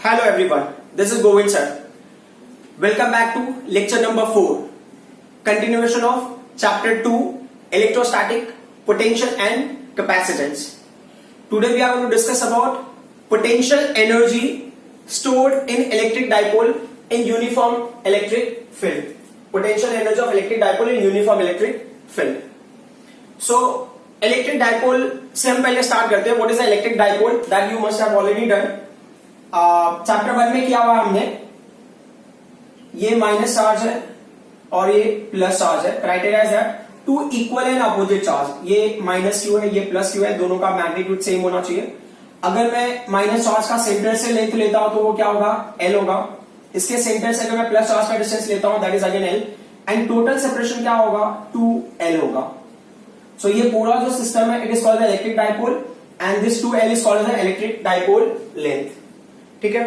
Hello everyone, this is Govind sir. Welcome back to lecture number 4, continuation of chapter 2, electrostatic potential and capacitance. Today we are going to discuss about potential energy stored in electric dipole in uniform electric field. Potential energy of electric dipole in uniform electric field. So electric dipole से हम पहले start करते हैं. What is the electric dipole? That you must have already done. Chapter 1 में किया हुआ हमने. ये माइनस चार्ज है और ये प्लस चार्ज है. Criteria is that two equal and opposite charge. ये माइनस क्यू है, ये प्लस क्यू है, दोनों का मैग्नीट्यूड सेम होना चाहिए. अगर मैं माइनस चार्ज का सेंटर से लेंथ लेता हूं तो वो क्या होगा? एल होगा. इसके सेंटर से अगर मैं प्लस चार्ज का डिस्टेंस लेता हूं that is again L and total separation क्या होगा? 2L होगा. सो ये पूरा जो सिस्टम है it is called the electric dipole and this 2L is called the electric dipole length. ठीक है.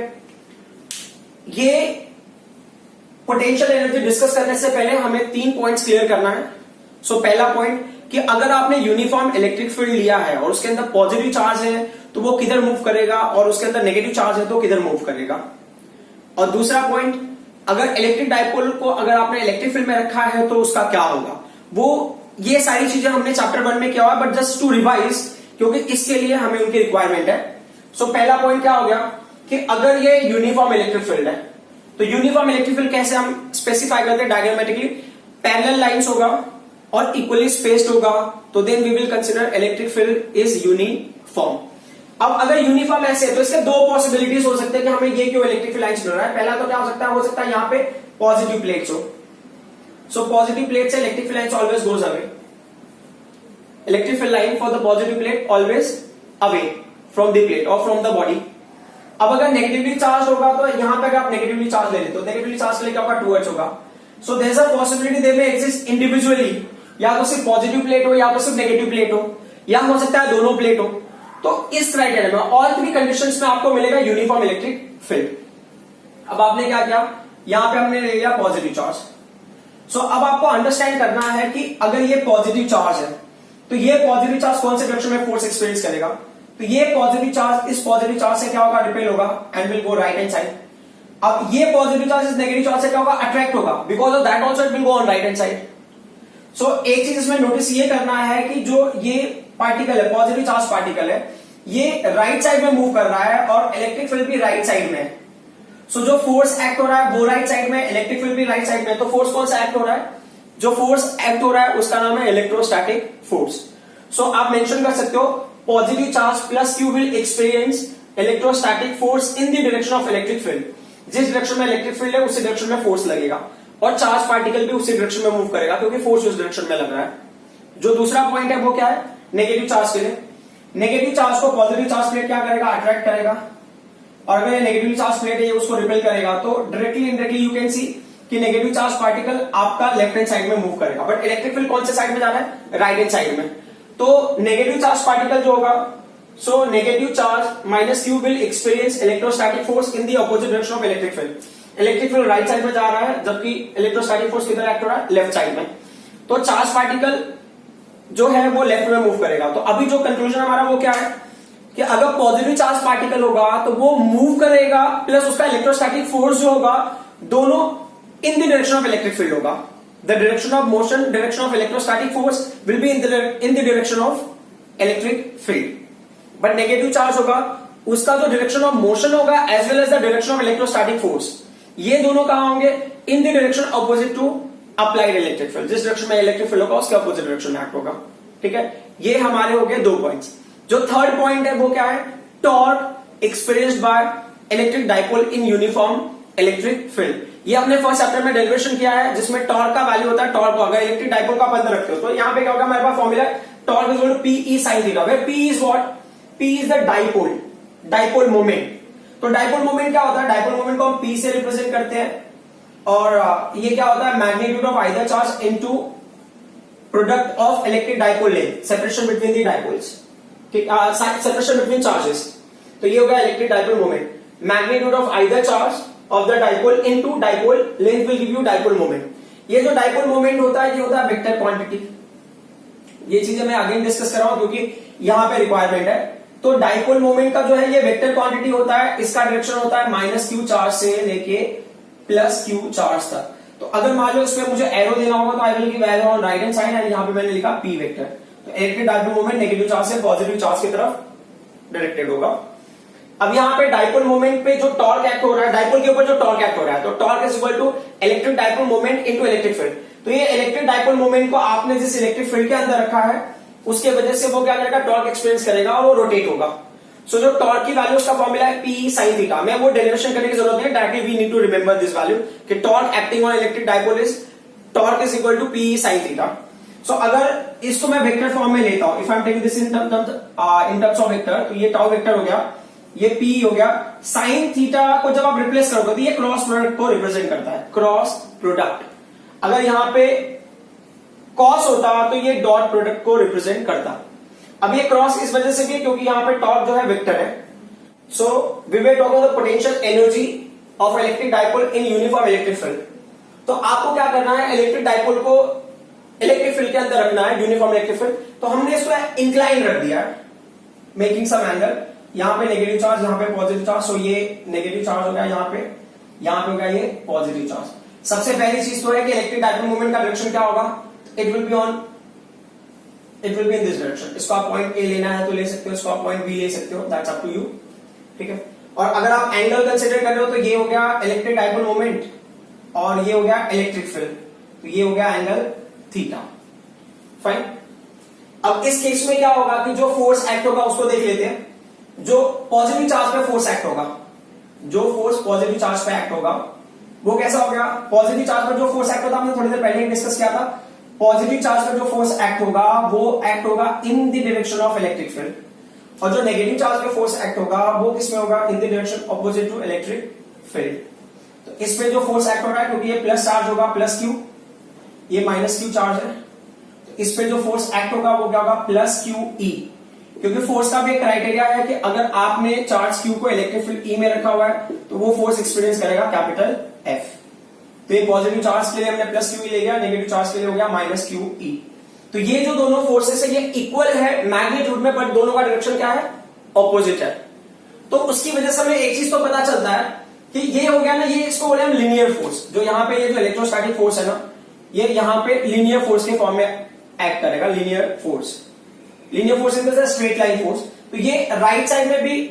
ये पोटेंशियल एनर्जी डिस्कस करने से पहले हमें 3 पॉइंट्स क्लियर करना है. सो पहला पॉइंट कि अगर आपने यूनिफॉर्म इलेक्ट्रिक फील्ड लिया है और उसके अंदर पॉजिटिव चार्ज है तो वो किधर मूव करेगा और उसके अंदर नेगेटिव चार्ज है तो किधर मूव करेगा. और दूसरा पॉइंट, अगर इलेक्ट्रिक डाइपोल को अगर आपने इलेक्ट्रिक फील्ड में रखा है तो उसका क्या होगा. वो ये सारी चीजें हमने चैप्टर 1 में किया हुआ, बट जस्ट टू रिवाइज क्योंकि इसके लिए हमें उनकी रिक्वायरमेंट है. सो पहला पॉइंट क्या हो गया कि अगर ये यूनिफॉर्म इलेक्ट्रिक फील्ड है तो यूनिफॉर्म इलेक्ट्रिक फील्ड कैसे हम स्पेसिफाई करते हैं डायग्रामेटिकली. पैरेलल लाइंस होगा और इक्वली स्पेस्ड होगा तो then we will consider electric field is uniform. अब अगर यूनिफॉर्म ऐसे है तो इसके दो पॉसिबिलिटीज हो सकते हैं कि हमें ये क्यों इलेक्ट्रिक फील्ड लाइंस मिल रहा है. पहला तो क्या हो सकता है यहां पे पॉजिटिव प्लेट्स हो. सो पॉजिटिव प्लेट से electric field lines always goes away. Electric field line for the positive plate always away from the plate और फ्रॉम द बॉडी. अब अगर नेगेटिवली चार्ज होगा तो यहां पे अगर आप नेगेटिवली चार्ज ले लेते हो, नेगेटिवली चार्ज लेके आपका 2H होगा. So there is a possibility they may exist individually, या तो सिर्फ पॉजिटिव प्लेट हो या तो सिर्फ नेगेटिव प्लेट हो या हो सकता है दोनों प्लेट हो. तो इस क्राइटेरिया में ऑल 3 कंडीशंस में आपको मिलेगा यूनिफॉर्म इलेक्ट्रिक फील्ड. अब आपने क्या किया, यहां पे हमने ले लिया पॉजिटिव चार्ज. सो अब आपको अंडरस्टैंड करना है कि अगर ये पॉजिटिव चार्ज है तो ये पॉजिटिव चार्ज कौन से डायरेक्शन में फोर्स एक्सपीरियंस करेगा. तो ये पॉजिटिव चार्ज इस पॉजिटिव चार्ज से क्या होगा? रिपेल होगा and will go right hand side. अब ये पॉजिटिव चार्ज इस नेगेटिव चार्ज से क्या होगा? अट्रैक्ट होगा. Because of that also it will go on right hand side. So एक चीज इसमें नोटिस ये करना है कि जो ये पार्टिकल है, पॉजिटिव चार्ज पार्टिकल है, ये राइट साइड में मूव कर रहा है और इलेक्ट्रिक फील्ड भी राइट साइड में है. सो जो फोर्स एक्ट हो रहा है वो राइट साइड में, इलेक्ट्रिक फील्ड भी राइट साइड में. तो फोर्स कौन सा एक्ट हो रहा है? जो फोर्स एक्ट हो रहा है उसका नाम है इलेक्ट्रोस्टैटिक फोर्स. सो आप मेंशन कर सकते हो positive charge plus Q will experience electrostatic force in the direction of electric field. जिस डायरेक्शन में इलेक्ट्रिक फील्ड है उसी डायरेक्शन में फोर्स लगेगा और चार्ज पार्टिकल भी उसी डायरेक्शन में मूव करेगा क्योंकि फोर्स उस डायरेक्शन में लग रहा है. जो दूसरा पॉइंट है वो क्या है? नेगेटिव चार्ज के लिए. नेगेटिव चार्ज को पॉजिटिव चार्ज प्लेट क्या करेगा? अट्रैक्ट करेगा. और अगर ये नेगेटिव चार्ज प्लेट है ये उसको रिपेल करेगा. तो directly indirectly you can see कि नेगेटिव चार्ज पार्टिकल आपका लेफ्ट हैंड साइड में मूव करेगा, बट इलेक्ट्रिक फील्ड कौन से साइड में जा रहा है? राइट हैंड साइड में. तो नेगेटिव चार्ज पार्टिकल जो होगा, so negative charge minus Q will experience electrostatic force in the opposite direction of electric field. Electric field right side में जा रहा है जबकि इलेक्ट्रोस्टैटिक फोर्स किधर एक्ट हो रहा है? लेफ्ट साइड में. तो चार्ज पार्टिकल जो है वो लेफ्ट में मूव करेगा. तो अभी जो कंक्लूजन हमारा वो क्या है कि अगर पॉजिटिव चार्ज पार्टिकल होगा तो वो मूव करेगा प्लस उसका इलेक्ट्रोस्टैटिक फोर्स जो होगा दोनों इन the direction of electric field होगा. The direction of motion, direction of electrostatic force will be in the direction of electric field. But negative charge होगा उसका जो direction of motion होगा as well as the direction of electrostatic force, ये दोनों कहां होंगे? In the direction opposite to applied electric field. जिस direction में electric field होगा उसके opposite direction में act होगा. ठीक है. ये हमारे हो गए 2 पॉइंट्स. जो थर्ड पॉइंट है वो क्या है? Torque experienced by electric dipole in uniform electric field. ये अपने फर्स्ट चैप्टर में डेरिवेशन किया है जिसमें टॉर्क का वैल्यू होता है. टॉर्क को अगर इलेक्ट्रिक डाइपोल का आप अंदर रखते हो तो यहां पे क्या होगा? हमारे पास फॉर्मूला है torque is equal to PE sin theta, where P is what? P is the dipole moment. तो डाइपोल मोमेंट क्या होता है? डाइपोल मोमेंट को हम P से रिप्रेजेंट करते हैं और ये क्या होता है? Magnitude of either charge into product of electric dipole length, separation between the dipoles. ठीक, सेपरेशन बिटवीन चार्जेस. तो ये होगा electric dipole moment. Magnitude of either charge of the dipole into dipole length will give you dipole moment. ये जो dipole moment होता है ये होता है वेक्टर क्वांटिटी. ये चीजें मैं अगेन डिस्कस कर रहा हूं क्योंकि यहां पे रिक्वायरमेंट है. तो डाइपोल मोमेंट का जो है ये वेक्टर क्वांटिटी होता है, इसका डायरेक्शन होता है माइनस क्यू चार्ज से लेके प्लस क्यू चार्ज तक। तो अगर मान लो इसमें मुझे एरो देना होगा तो I will give arrow on right hand side and यहाँ पे मैंने लिखा पी वेक्टर। तो electric dipole moment negative charge से पॉजिटिव चार्ज की तरफ डायरेक्टेड होगा। अब यहाँ पे डाइपोल मोमेंट पे जो टॉर्क एक्ट हो रहा है, डाइपोल के ऊपर जो टॉर्क एक्ट हो रहा है, तो torque is equal to electric dipole moment into electric field. तो ये इलेक्ट्रिक डाइपोल मोमेंट को आपने जिस इलेक्ट्रिक फील्ड के अंदर रखा है उसके वजह से वो क्या करेगा, टॉर्क एक्सपीरियंस करेगा और वो रोटेट होगा। सो जो टॉर्क की वैल्यू उसका फॉर्मूला है पी साइन थीटा। मैं वो डेरिवेशन करने की जरूरत नहीं है, directly we need to remember this value कि torque acting on electric dipole is torque is equal to P sine theta. So अगर इसको मैं वेक्टर फॉर्म में लेता हूं, if I am taking this in terms of vector, तो ये tau vector हो गया, ये पी हो गया। साइन थीटा को जब आप रिप्लेस करोगे तो ये क्रॉस प्रोडक्ट को रिप्रेजेंट करता है, क्रॉस प्रोडक्ट। अगर यहां पे कॉस होता तो ये डॉट प्रोडक्ट को रिप्रेजेंट करता। अब ये क्रॉस इस वजह से भी है क्योंकि यहां पे टॉर्क जो है वेक्टर है। So we will talk about the potential energy of electric dipole in uniform electric field. तो आपको क्या करना है, इलेक्ट्रिक डाइपोल को इलेक्ट्रिक फील्ड के अंदर रखना है, यूनिफॉर्म इलेक्ट्रिक फील्ड। तो हमने इसको इंक्लाइन रख दिया, मेकिंग सम एंगल। यहां पे नेगेटिव चार्ज, यहां पे पॉजिटिव चार्ज। सो ये नेगेटिव चार्ज हो गया यहां पे हो गया ये पॉजिटिव चार्ज। सबसे पहली चीज तो है कि इलेक्ट्रिक डाइपोल मोमेंट का डायरेक्शन क्या होगा, it will be in this direction. इसको आप पॉइंट ए लेना है तो ले सकते हो, इसको आप पॉइंट बी ले सकते हो, दैट्स अप टू यू। ठीक है। और अगर आप एंगल कंसिडर कर रहे हो तो ये हो गया इलेक्ट्रिक डाइपोल मोमेंट और ये हो गया इलेक्ट्रिक फील्ड, तो ये हो गया एंगल थीटा। फाइन। अब इस केस में क्या होगा कि जो फोर्स एक्ट होगा उसको देख लेते हैं। जो पॉजिटिव चार्ज पे फोर्स एक्ट होगा, जो फोर्स पॉजिटिव चार्ज पे एक्ट होगा वो कैसा हो गया, पॉजिटिव चार्ज पर जो फोर्स एक्ट होता है हमने थोड़ी देर पहले डिस्कस किया था। पॉजिटिव चार्ज पर जो फोर्स एक्ट होगा वो एक्ट होगा in the direction of electric field, और जो नेगेटिव चार्ज पे फोर्स एक्ट होगा वो किसमें होगा, in the direction opposite to electric field. तो इस पे जो फोर्स एक्ट हो रहा है, क्योंकि ये प्लस चार्ज होगा प्लस क्यू, ये माइनस क्यू चार्ज है, तो इस पे जो फोर्स एक्ट होगा वो क्या होगा, प्लस क्यू ई। क्योंकि फोर्स का भी एक क्राइटेरिया है कि अगर आपने चार्ज क्यू को इलेक्ट्रिक फील्ड ई में रखा हुआ है तो वो फोर्स एक्सपीरियंस करेगा कैपिटल एफ। तो ये पॉजिटिव चार्ज के लिए हमने प्लस क्यू ई ले गया, नेगेटिव चार्ज के लिए हो गया माइनस क्यू ई। तो ये जो दोनों फोर्सेस है ये इक्वल है मैग्नीट्यूड में, बट दोनों का डायरेक्शन क्या है, ऑपोजिट है। तो उसकी वजह से हमें एक चीज तो पता चलता है कि ये हो गया ना, ये इसको बोले हम लीनियर फोर्स। जो यहाँ पे ये जो इलेक्ट्रोस्टैटिक फोर्स है ना, ये यहाँ पे लीनियर फोर्स के फॉर्म में एक्ट करेगा, linear force. Linear force in the straight line force. तो ये राइट साइड में भी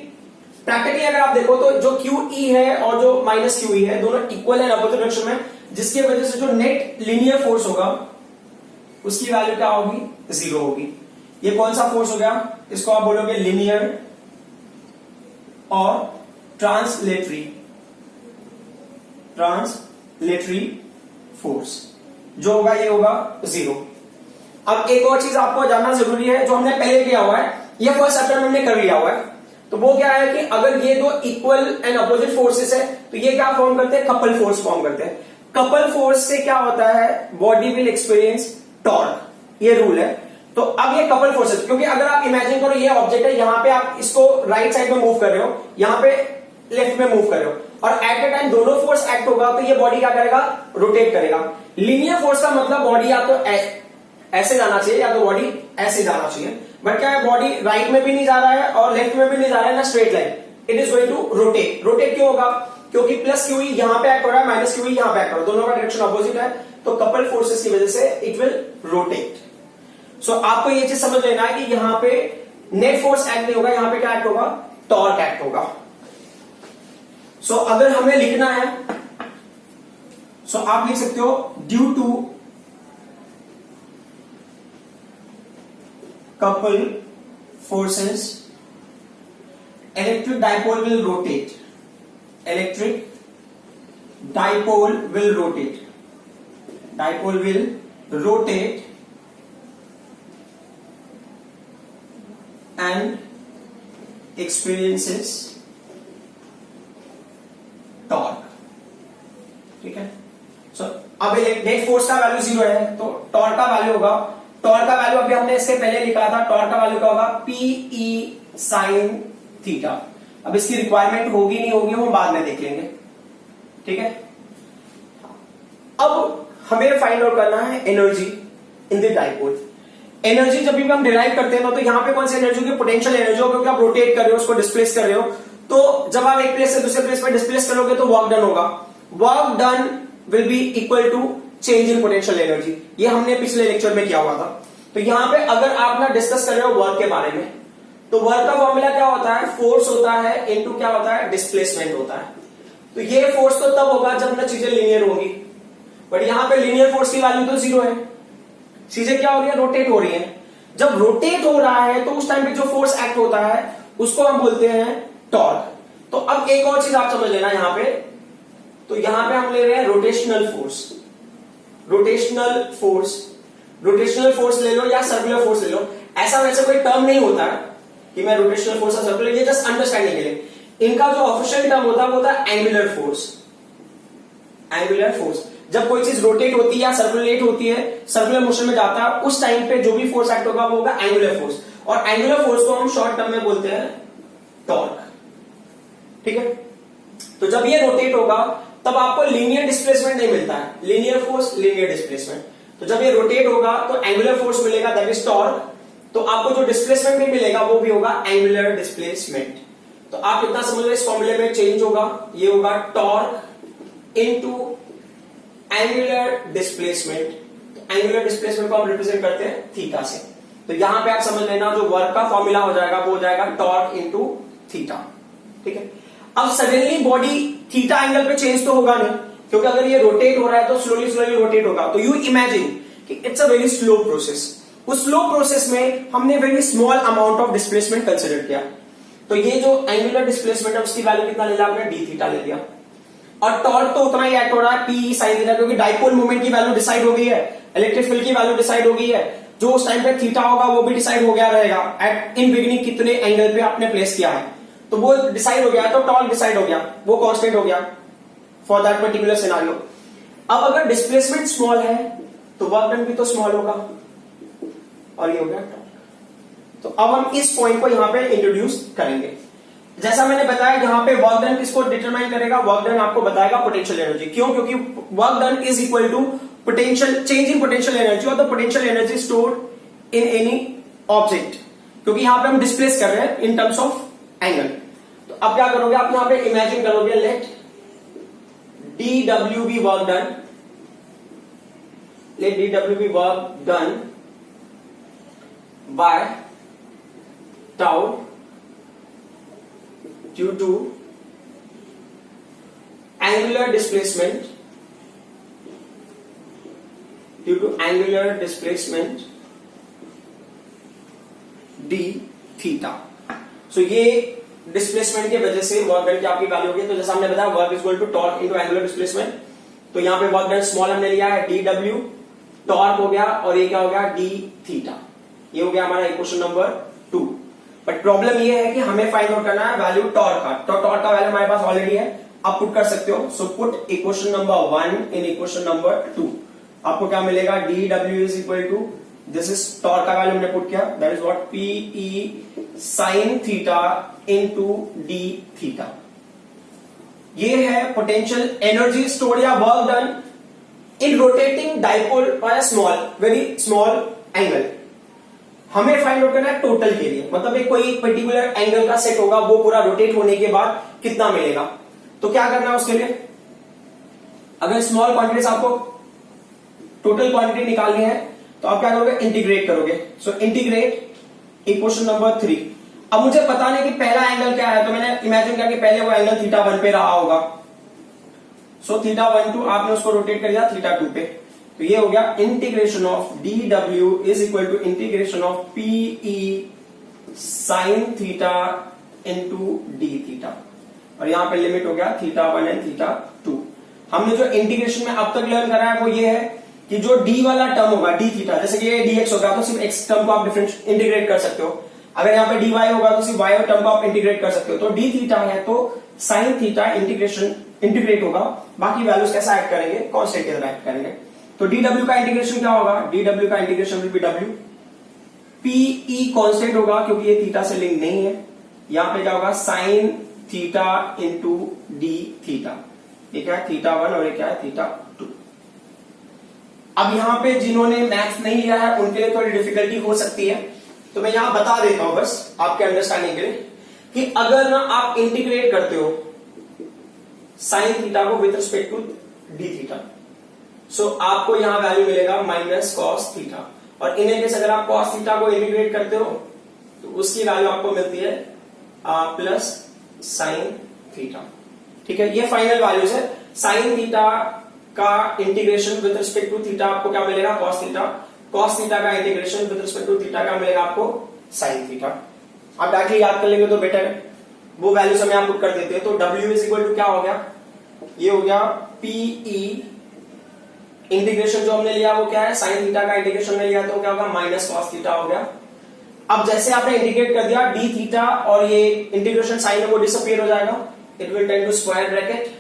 प्रैक्टिकली अगर आप देखो तो जो क्यू ई है और जो माइनस क्यू ई है दोनों इक्वल है अपोजिट डायरेक्शन में, जिसकी वजह से जो नेट लीनियर फोर्स होगा उसकी वैल्यू क्या होगी, जीरो होगी। ये कौन सा फोर्स हो गया, इसको आप बोलोगे लीनियर और ट्रांसलेटरी फोर्स। जो होगा ये होगा जीरो। अब एक और चीज आपको जानना जरूरी है, जो हमने पहले किया हुआ है, ये फर्स्ट चैप्टर में हमने कर लिया हुआ है। तो वो क्या है कि अगर ये दो इक्वल एंड अपोजिट फोर्सेस है तो ये क्या फॉर्म करते हैं, कपल फोर्स फॉर्म करते हैं। कपल फोर्स से क्या होता है, बॉडी विल एक्सपीरियंस टॉर्क, ये रूल है। तो अब ये कपल फोर्सेस, क्योंकि अगर आप इमेजिन करो ये ऑब्जेक्ट है, यहां पे आप इसको राइट साइड में मूव कर रहे हो, यहां पे लेफ्ट में मूव कर रहे हो, और एट ए टाइम दोनों फोर्स एक्ट होगा तो ये बॉडी क्या करेगा, रोटेट करेगा। लीनियर फोर्स का मतलब बॉडी या तो ऐसे जाना चाहिए या तो बॉडी ऐसे जाना चाहिए, बट क्या है, बॉडी राइट में भी नहीं जा रहा है और लेफ्ट में भी नहीं जा रहा है ना, straight line, it is going to rotate. Rotate क्यों होगा, क्योंकि प्लस क्यू यहां पे एक्ट हो रहा है, माइनस क्यू यहां पे एक्ट हो रहा है, दोनों का डायरेक्शन अपोजिट है, तो कपल फोर्सेस की वजह से इट विल रोटेट। सो आपको ये चीज समझ लेना है कि यहां पे नेट फोर्स एक्ट नहीं होगा, यहां पे क्या एक्ट होगा, टॉर्क एक्ट होगा। सो अगर हमें लिखना है, सो आप लिख सकते हो due to couple forces electric dipole will rotate, electric dipole will rotate, dipole will rotate and experiences torque। ठीक है। सो अब नेट फोर्स का वैल्यू जीरो है तो टॉर्क का वैल्यू होगा, टॉर्क का वैल्यू अभी हमने इससे पहले लिखा था, टॉर्क का वैल्यू क्या होगा, पीई साइन थीटा। अब इसकी रिक्वायरमेंट होगी नहीं होगी वो बाद में देख लेंगे। ठीक है। अब हमें फाइंड आउट करना है energy in the dipole. Energy जब भी हम डिराइव करते हैं ना, तो यहाँ पे कौन सी एनर्जी होगी, पोटेंशियल एनर्जी हो, क्योंकि आप रोटेट कर रहे हो, उसको डिस्प्लेस कर रहे हो। तो जब आप एक प्लेस से दूसरे प्लेस पर डिस्प्लेस करोगे तो वर्क डन होगा, work done will be equal to change in potential energy. ये हमने पिछले लेक्चर में किया हुआ था। तो यहां पे अगर आप ना डिस्कस कर रहे हो वर्क के बारे में, तो वर्क का फॉर्मूला क्या होता है, फोर्स होता है इनटू क्या होता है, डिस्प्लेसमेंट होता है। तो ये फोर्स तो तब होगा जब ना चीजें लीनियर होंगी, बट यहां पे लीनियर फोर्स की वैल्यू तो जीरो है, चीजें क्या हो रही है, रोटेट हो रही है। जब रोटेट हो रहा है तो उस टाइम पे जो फोर्स एक्ट होता है उसको हम बोलते हैं टॉर्क। तो अब एक और चीज आप समझ लेना यहां पे, तो यहां पे हम ले रहे हैं rotational force, rotational force, rotational force ले लो या सर्कुलर फोर्स ले लो, ऐसा वैसे कोई टर्म नहीं होता कि मैं रोटेशनल फोर्स और सर्कुलर, ये जस्ट अंडरस्टैंडिंग के लिए। इनका जो ऑफिशियल टर्म होता है वो होता है एंगुलर फोर्स। एंगुलर फोर्स, जब कोई चीज रोटेट होती है या सर्कुलेट होती है, सर्कुलर मोशन में जाता है, उस टाइम पे जो भी फोर्स एक्ट होगा वो होगा एंगुलर फोर्स, और एंगुलर फोर्स को हम शॉर्ट टर्म में बोलते हैं टॉर्क। ठीक है, तो जब ये रोटेट होगा तब आपको लीनियर डिस्प्लेसमेंट नहीं मिलता है, लीनियर फोर्स लीनियर डिस्प्लेसमेंट। तो जब ये रोटेट होगा तो एंगुलर फोर्स मिलेगा, दैट इज टॉर्क। तो आपको जो डिस्प्लेसमेंट भी मिलेगा वो भी होगा एंगुलर डिस्प्लेसमेंट। तो आप इतना समझ लो, इस फॉर्मूले में चेंज होगा, ये होगा टॉर्क इनटू एंगुलर डिस्प्लेसमेंट। तो एंगुलर डिस्प्लेसमेंट को हम रिप्रेजेंट करते हैं थीटा से। तो यहां पे आप समझ लेना जो वर्क का फॉर्मूला हो जाएगा वो हो जाएगा टॉर्क इनटू थीटा। ठीक है, अब सडनली बॉडी थीटा एंगल पे चेंज तो होगा नहीं, क्योंकि अगर ये रोटेट हो रहा है तो स्लोली स्लोली रोटेट होगा। तो यू इमेजिन कि it's a very slow process. उस स्लो प्रोसेस में हमने very small amount of displacement consider किया। तो ये जो एंगुलर डिस्प्लेसमेंट है उसकी वैल्यू कितना ले लिया आपने, डी थीटा ले लिया। और टॉर्क तो उतना ही एक्ट हो रहा है, पी साइन थीटा, क्योंकि डाइपोल मोमेंट की वैल्यू डिसाइड हो गई है, इलेक्ट्रिक फील्ड की वैल्यू डिसाइड हो गई है, जो उस टाइम पे थीटा होगा वो भी डिसाइड हो गया रहेगा एट इन बिगिनिंग कितने एंगल पे आपने प्लेस किया है, तो वो डिसाइड हो गया, तो टॉर्क डिसाइड हो गया, वो कांस्टेंट हो गया फॉर दैट पर्टिकुलर सिनेरियो। अब अगर डिस्प्लेसमेंट स्मॉल है तो वर्क डन भी तो स्मॉल होगा, और ये हो गया टॉर्क। तो अब हम इस पॉइंट को यहां पे इंट्रोड्यूस करेंगे। जैसा मैंने बताया यहां पे वर्क डन किसको डिटरमाइन करेगा, वर्क डन आपको बताएगा पोटेंशियल एनर्जी। क्यों, क्योंकि work done is equal to potential change in potential energy और the potential energy stored in any object, क्योंकि यहां पे हम डिस्प्लेस कर रहे हैं इन टर्म्स ऑफ एंगल। तो अब क्या करोगे, आप यहां पे इमेजिन करोगे, let D W be work done, let D W be work done by tau due to angular displacement, due to angular displacement d theta। सो ये डिस्प्लेसमेंट की वजह से वर्क डन की आपकी वैल्यू होगी। तो जैसा हमने बताया work is equal to torque into angular displacement. तो यहां पे वर्क डन स्मॉल हमने लिया है डी डब्ल्यू, टॉर्क हो गया, और ये क्या हो गया, डी थीटा। ये हो गया हमारा इक्वेशन नंबर 2। बट प्रॉब्लम ये है कि हमें फाइंड आउट करना है वैल्यू टॉर्क का। तो टॉर्क का वैल्यू हमारे पास ऑलरेडी है, आप पुट कर सकते हो। So put equation number 1 in equation number 2। आपको क्या मिलेगा, D W is equal to, this is torque का वैल्यू हमने पुट किया, that is what P E sine theta into D theta. ये है पोटेंशियल एनर्जी स्टोर्ड या work done in rotating dipole by a small, very small angle. हमें find out करना है total के लिए, मतलब एक कोई पर्टिकुलर एंगल का सेट होगा, वो पूरा रोटेट होने के बाद कितना मिलेगा। तो क्या करना है उसके लिए, अगर स्मॉल क्वांटिटीज आपको टोटल क्वांटिटी निकालनी है तो आप क्या करोगे, इंटीग्रेट करोगे। सो इंटीग्रेट इक्वेशन नंबर 3। अब मुझे पता नहीं कि पहला एंगल क्या है, तो मैंने इमेजिन किया कि पहले वो एंगल थीटा 1 पे रहा होगा। सो थीटा 1 2 आपने उसको रोटेट कर दिया थीटा 2 पे। तो ये हो गया integration of D W is equal to integration of P E sine theta into D theta, और यहां पे लिमिट हो गया थीटा 1 एंड थीटा 2। हमने जो इंटीग्रेशन में अब तक लर्न करा है वो ये है कि जो डी वाला टर्म होगा डी थीटा, जैसे कि ये डी एक्स होगा तो सिर्फ एक्स टर्म को आप डिफरेंस इंटीग्रेट कर सकते हो। अगर यहाँ पे डी वाई होगा तो सिर्फ वाई टर्म को आप इंटीग्रेट कर सकते हो। तो डी थीटा है तो साइन थीटा इंटीग्रेशन इंटीग्रेट होगा, बाकी वैल्यूज कैसा ऐड करेंगे, कॉन्स्टेंट की तरह ऐड करेंगे। तो डी डब्ल्यू का इंटीग्रेशन क्या होगा, डी डब्ल्यू का integration will be W, P E constant होगा क्योंकि ये थीटा से लिंक नहीं है। यहां पे क्या होगा, sign theta into D theta. ये क्या है, थीटा 1 और ये क्या है, थीटा 2। अब यहाँ पे जिन्होंने मैथ्स नहीं लिया है उनके लिए थोड़ी डिफिकल्टी हो सकती है, तो मैं यहां बता देता हूं बस आपके अंडरस्टैंडिंग के लिए कि अगर ना आप इंटीग्रेट करते हो साइन थीटा को with respect to d theta, so आपको यहां वैल्यू मिलेगा माइनस कॉस थीटा, और इन्हें केस अगर आप कॉस थीटा को इंटीग्रेट करते हो तो उसकी वैल्यू आपको मिलती है प्लस साइन थीटा। ठीक है, ये फाइनल वैल्यूज है। साइन थीटा का integration with respect to theta आपको क्या मिलेगा, कॉस थीटा। कॉस थीटा का integration with respect to theta का मिलेगा आपको साइन थीटा। आप डायरेक्टली याद कर लेंगे तो बेटर है, वो वैल्यूज हमें आप पुट कर देते हैं। तो W इज इक्वल टू क्या हो गया, ये हो गया PE, इंटीग्रेशन जो हमने लिया वो क्या है, साइन थीटा का इंटीग्रेशन में लिया तो क्या होगा, माइनस कॉस थीटा हो गया। अब जैसे आपने इंटीग्रेट कर दिया डी थीटा और ये इंटीग्रेशन साइन है वो डिसअपियर हो जाएगा, it will tend to square bracket,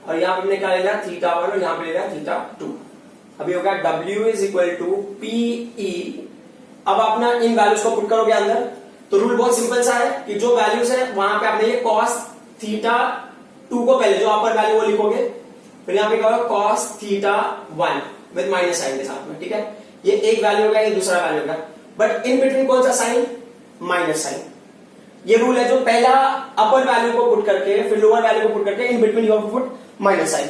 और यहां पे हमने क्या ले लिया थीटा 1 और यहां पे ले लिया थीटा 2। अभी होगा W is equal to PE। अब अपना इन वैल्यूज को पुट करोगे अंदर, तो रूल बहुत सिंपल सा है कि जो वैल्यूज है वहां पे आपने ये कॉस थीटा 2 को पहले जो अपर वैल्यू वो लिखोगे, फिर यहां पे क्या होगा cos theta 1 with minus sine के साथ में। ठीक है, ये एक वैल्यू होगा, ये दूसरा वैल्यू होगा, बट इन बिटवीन कौन सा साइन, माइनस साइन। ये रूल है, जो पहला अपर वैल्यू को पुट करके फिर लोअर वैल्यू को पुट करके in between you have to put minus sign.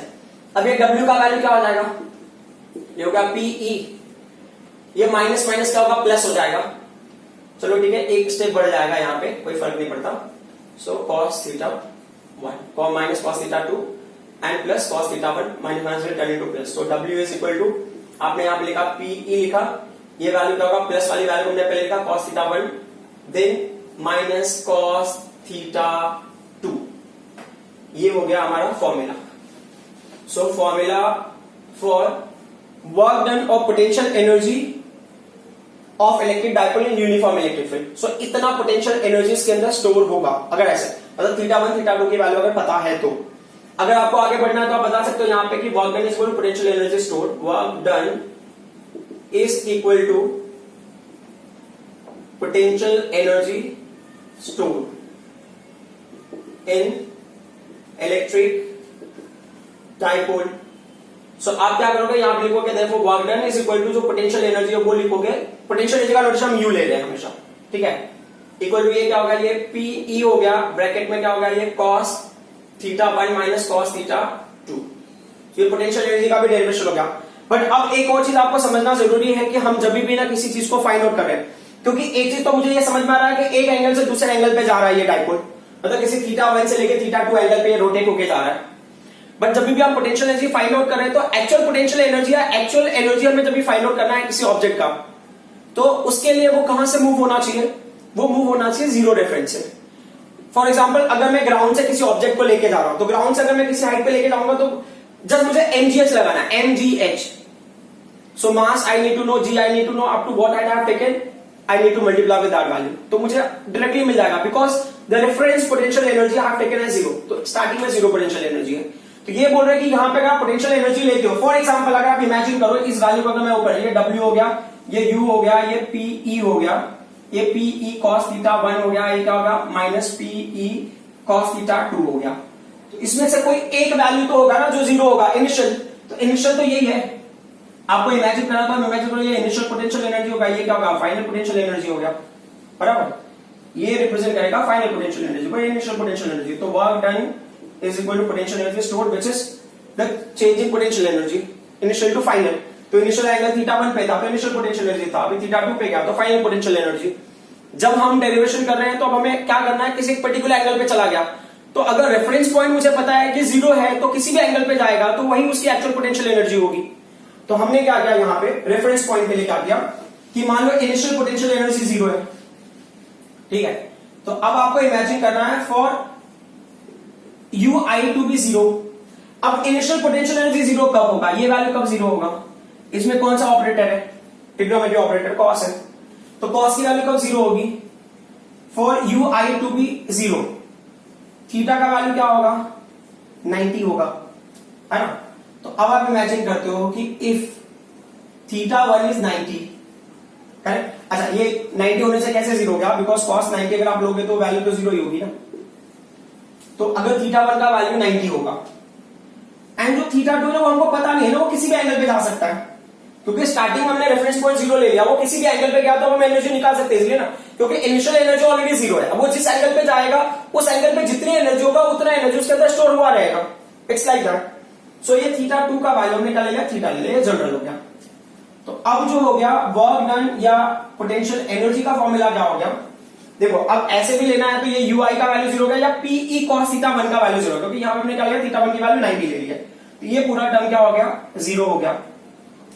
अब ये W का वैल्यू क्या हो जाएगा, ये होगा PE, ये माइनस माइनस क्या होगा, प्लस हो जाएगा। चलो ठीक है, एक स्टेप बढ़ जाएगा, यहां पे कोई फर्क नहीं पड़ता। So cos theta 1 minus cos theta 2 and plus cos theta 1 minus minus will turn into plus. तो W इज इक्वल टू आपने यहां पे लिखा PE लिखा, ये वैल्यू क्या होगा, प्लस वाली वैल्यू हमने पहले लिखा cos theta 1 then minus cos theta 2, ये हो गया हमारा formula. So formula for work done और potential energy of electric dipole in uniform electric field. So इतना पोटेंशियल एनर्जी इसके अंदर स्टोर होगा, अगर ऐसे मतलब थीटा 1 थीटा 2 की वैल्यू अगर पता है तो। अगर आपको आगे बढ़ना है तो आप बता सकते हो यहां पे कि work done is equal to potential energy store, work done is equal to potential energy store in electric dipole. So आप क्या करोगे, यहां पे लिखोगे therefore work done is equal to जो पोटेंशियल एनर्जी है वो लिखोगे, पोटेंशियल एनर्जी का नोटेशन हम यू ले रहे हैं हमेशा। ठीक है, इक्वल टू ये क्या होगा, ये PE हो गया, ब्रैकेट में क्या होगा, ये cos theta 1 minus cos theta 2। ये पोटेंशियल एनर्जी का भी डेरिवेशन हो गया। बट अब एक और चीज आपको समझना जरूरी है कि हम जब भी ना किसी चीज को फाइंड आउट कर रहे हैं, क्योंकि एक चीज तो मुझे ये समझ में आ रहा है कि एक एंगल से दूसरे एंगल पे जा रहा है ये डाइपोल, मतलब किसी थीटा 1 से लेके थीटा 2 एंगल पे रोटेट होके जा रहा है। बट जब भी आप पोटेंशियल एनर्जी फाइंड आउट कर रहे हैं तो एक्चुअल पोटेंशियल एनर्जी या एक्चुअल एनर्जी हमें जब भी फाइंड आउट करना है किसी ऑब्जेक्ट का, तो उसके लिए वो कहां से मूव होना चाहिए, वो मूव होना चाहिए जीरो रेफरेंस से। फॉर एग्जांपल अगर मैं ग्राउंड से किसी ऑब्जेक्ट को लेके जा रहा हूं, तो ग्राउंड से अगर मैं किसी हाइट पे लेके जाऊंगा तो जस्ट मुझे mgh लगाना है, mgh। So mass I need to know, g I need to know, up to what I have taken I need to multiply with that value, तो मुझे डायरेक्टली मिल जाएगा because the reference potential energy I have taken as zero. तो starting में zero potential energy है। तो ये बोल रहे हैं कि यहां पे अगर पोटेंशियल एनर्जी लेते हो, फॉर एग्जांपल अगर आप इमेजिन करो इस वैल्यू को अगर मैं ऊपर, ये W हो गया, ये U हो गया, ये PE हो गया, ये PE cos थीटा 1 हो गया, ये क्या होगा माइनस PE cos थीटा 2 हो गया। तो इसमें से कोई एक वैल्यू तो होगा ना जो जीरो होगा, इनिशियल। तो इनिशियल तो यही है, आपको इमेजिन करना था, इमेजिन करो ये इनिशियल पोटेंशियल एनर्जी होगा, ये क्या होगा फाइनल पोटेंशियल एनर्जी हो गया, बराबर। ये रिप्रेजेंट करेगा फाइनल पोटेंशियल एनर्जी को, इनिशियल पोटेंशियल एनर्जी। तो work done is equal to potential energy stored which is the change in potential energy initial to final। तो इनिशियल एंगल थीटा 1 पे था तो इनिशियल पोटेंशियल एनर्जी था, अभी theta 2 पे गया तो फाइनल पोटेंशियल एनर्जी। जब हम डेरिवेशन कर रहे हैं तो अब हमें क्या करना है, किसी एक पर्टिकुलर एंगल पे चला गया, तो अगर रेफरेंस पॉइंट मुझे पता है कि जीरो है तो किसी भी एंगल पे जाएगा तो वही उसकी एक्चुअल पोटेंशियल एनर्जी होगी। तो हमने क्या किया, यहाँ पे रेफरेंस पॉइंट के लिए क्या किया कि मान लो इनिशियल पोटेंशियल एनर्जी जीरो है, ठीक है। तो अब आपको इमेजिन करना है for ui to be zero. अब इनिशियल पोटेंशियल एनर्जी जीरो कब होगा, ये वैल्यू कब जीरो होगा, इसमें कौन सा ऑपरेटर है, ट्रिग्नोमेट्री ऑपरेटर cos है, तो cos की वैल्यू कब जीरो होगी, for ui to be zero. Theta का वैल्यू क्या होगा 90 होगा, है ना। तो अब आप इमेजिन करते हो कि इफ थीटा 1 इज 90, करेक्ट। अच्छा ये 90 होने से कैसे जीरो हो गया, बिकॉज cos 90 अगर आप लोगे तो वैल्यू तो जीरो ही होगी ना। तो अगर थीटा 1 का वैल्यू 90 होगा एंड जो थीटा 2 है वो हमको पता नहीं है ना, वो किसी भी एंगल पे जा सकता है, क्योंकि स्टार्टिंग में हमने रेफरेंस पॉइंट जीरो ले लिया, वो किसी भी एंगल पे गया तो हम एनर्जी निकाल सकते हैं इसलिए ना, क्योंकि इनिशियल एनर्जी ऑलरेडी जीरो है। अब वो जिस एंगल पे जाएगा उस एंगल पे जितनी एनर्जी होगा उतना एनर्जी उसके अंदर स्टोर हुआ रहेगा। It's like that. सो ये थीटा 2 का वैल्यू हमने क्या ले लिया, थीटा ले लिया, जनरल हो गया। तो अब जो हो गया वर्क डन या पोटेंशियल एनर्जी का फॉर्मूला क्या हो गया, देखो अब ऐसे भी लेना है तो ये ui का वैल्यू जीरो हो गया या पीई cos थीटा 1 का वैल्यू जीरो, क्योंकि यहां पे हमने क्या लिया, थीटा 1 की वैल्यू 90 ले ली है, तो ये पूरा टर्म क्या हो गया, जीरो हो गया।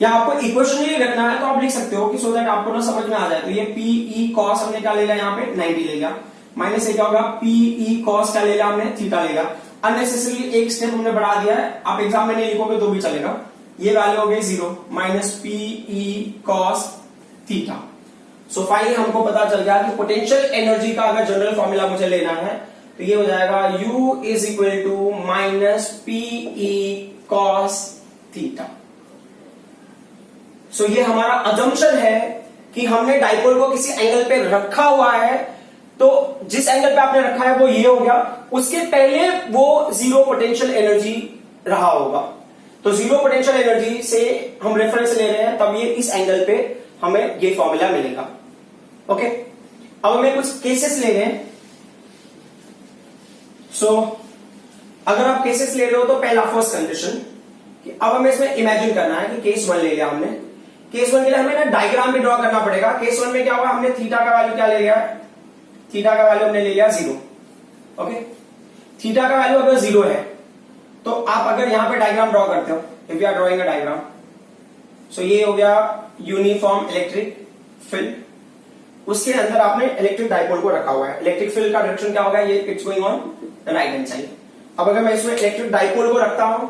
या आपको इक्वेशन ही रखना है तो आप लिख सकते हो कि सो दैट आपको ना समझ में आ जाए। तो ये पीई cos हमने क्या ले लिया, यहाँ पे 90 ले लिया, माइनस से क्या होगा पीई cos क्या ले लिया हमने, थीटा ले लिया। अननेसेसरी एक स्टेप हमने बढ़ा दिया है, आप एग्जाम में नहीं लिखोगे तो भी चलेगा। ये वैल्यू हो गई zero minus PE cos theta. So finally हमको पता चल गया कि पोटेंशियल एनर्जी का अगर जनरल फॉर्मूला मुझे लेना है तो ये हो जाएगा U is equal to minus PE cos theta. So ये हमारा अजम्पशन है कि हमने डाइपोल को किसी एंगल पे रखा हुआ है, तो जिस एंगल पे आपने रखा है वो ये हो गया, उसके पहले वो जीरो पोटेंशियल एनर्जी रहा होगा। तो जीरो पोटेंशियल एनर्जी से हम रेफरेंस ले रहे हैं, तब ये इस एंगल पे हमें ये फॉर्मूला मिलेगा। ओके, अब हमें कुछ केसेस ले रहे हैं। सो अगर आप केसेस ले रहे हो तो पहला फर्स्ट कंडीशन कि अब हमें इसमें इमेजिन करना है कि केस 1 ले लिया हमने। केस 1 के लिए हमें ना डायग्राम भी ड्रॉ करना पड़ेगा। केस 1 में क्या होगा, हमने थीटा का वैल्यू क्या ले लिया, थीटा का वैल्यू हमने ले लिया जीरो। ओके, थीटा का वैल्यू अगर जीरो है तो आप अगर यहां पे डायग्राम ड्रॉ करते हो, if you are drawing a diagram, so ये हो गया यूनिफॉर्म इलेक्ट्रिक फील्ड, उसके अंदर आपने इलेक्ट्रिक डाइपोल को रखा हुआ है। इलेक्ट्रिक फील्ड का डायरेक्शन क्या होगा, ये it's going on right hand side. अब अगर मैं इसमें इलेक्ट्रिक डाइपोल को रखता हूं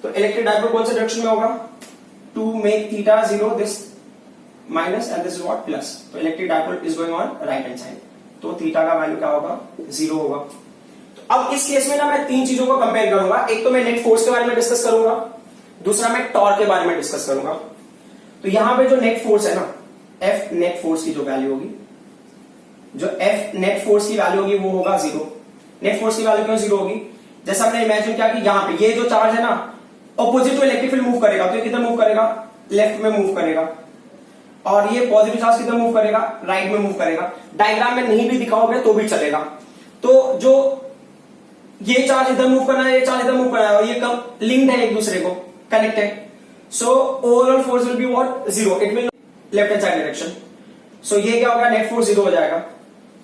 तो इलेक्ट्रिक डाइपोल कौन से डायरेक्शन में होगा, to make theta zero, this minus and this is what plus, तो electric dipole is going on right hand side, तो थीटा का वैल्यू क्या होगा, जीरो होगा। तो अब इस केस में ना मैं तीन चीजों को कंपेयर करूंगा। एक तो मैं नेट फोर्स के बारे में डिस्कस करूंगा, दूसरा मैं टॉर्क के बारे में डिस्कस करूंगा। तो यहां पे जो नेट फोर्स है ना, F नेट फोर्स की जो वैल्यू होगी, जो F नेट फोर्स की वैल्यू होगी वो होगा जीरो। नेट फोर्स की वैल्यू क्यों जीरो होगी, जैसा हमने इमेजिन किया कि यहां पे ये जो चार्ज है ना opposite to electric field move करेगा, तो ये किधर मूव करेगा, लेफ्ट में मूव करेगा, और ये पॉजिटिव चार्ज किधर मूव करेगा, राइट में मूव करेगा। डायग्राम में नहीं भी दिखाओगे तो भी चलेगा। तो जो ये चार्ज इधर मूव करना है, ये चार्ज इधर मूव करना है, और ये कब लिंक्ड है, एक दूसरे को connected. So overall force will be what, zero, it will left hand side direction. So ये क्या होगा, नेट फोर्स जीरो हो जाएगा।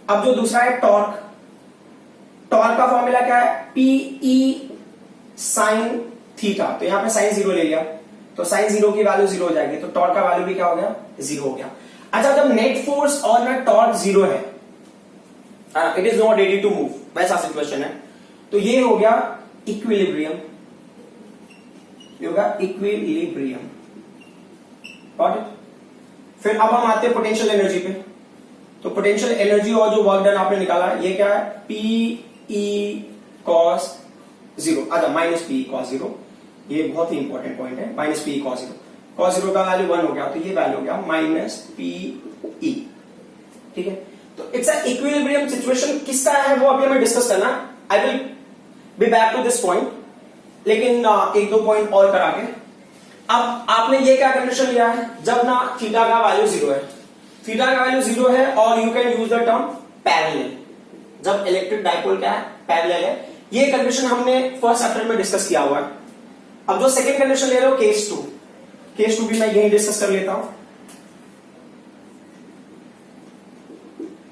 अब जो दूसरा है टॉर्क, टॉर्क का फॉर्मूला क्या है, पीई साइन थीटा, तो यहां पे साइन जीरो ले लिया तो साइन जीरो की वैल्यू जीरो हो जाएगी, तो टॉर्क का वैल्यू भी क्या हो गया, जीरो हो गया। अच्छा, जब नेट फोर्स और ना टॉर्क जीरो है, it is not ready to move, वैसा सिचुएशन है, तो ये हो गया इक्विलिब्रियम, ये होगा इक्विलिब्रियम। Got it. फिर अब हम आते हैं पोटेंशियल एनर्जी पे। तो पोटेंशियल एनर्जी और जो वर्क डन आपने निकाला है, ये क्या है, पीई cos जीरो, अच्छा माइनस पीई cos जीरो, ये बहुत ही इंपॉर्टेंट पॉइंट है, minus PE cos zero. cos zero का वैल्यू 1 हो गया, तो ये वैल्यू हो गया माइनस पीई। ठीक है, तो इट्स अ इक्विलिब्रियम सिचुएशन। किसका है वो अभी हमें डिस्कस करना, I will be back to this point, लेकिन एक दो पॉइंट और करा के। अब आपने ये क्या कंडीशन लिया है, जब ना थीटा का वैल्यू जीरो है, थीटा का वैल्यू जीरो है, और you can use the term parallel, जब इलेक्ट्रिक डाइपोल क्या है, पैरेलल है। ये कंडीशन हमने फर्स्ट चैप्टर में डिस्कस किया हुआ है। अब जो सेकंड कंडीशन ले रहे हो, केस टू, केस टू भी मैं यही डिस्कस कर लेता हूं।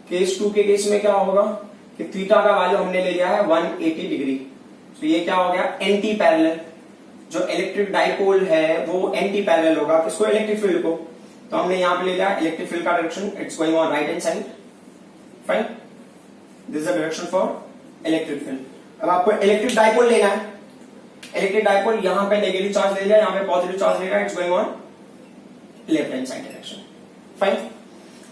केस टू के केस में क्या होगा कि थीटा का वैल्यू हमने ले लिया है 180 डिग्री, तो ये क्या हो गया, एंटी पैरेलल। जो इलेक्ट्रिक डाइपोल है वो एंटी पैरेलल होगा किसको, इलेक्ट्रिक फील्ड को, तो हमने यहां पे ले लिया इलेक्ट्रिक फील्ड का direction, it's going on right hand side, fine, this is the direction for electric field. अब आपको इलेक्ट्रिक डाइपोल लेना है, इलेक्ट्रिक डाइपोल यहां पे नेगेटिव चार्ज ले लिया, यहां पे पॉजिटिव चार्ज ले लिया, it's going on left hand side direction, fine.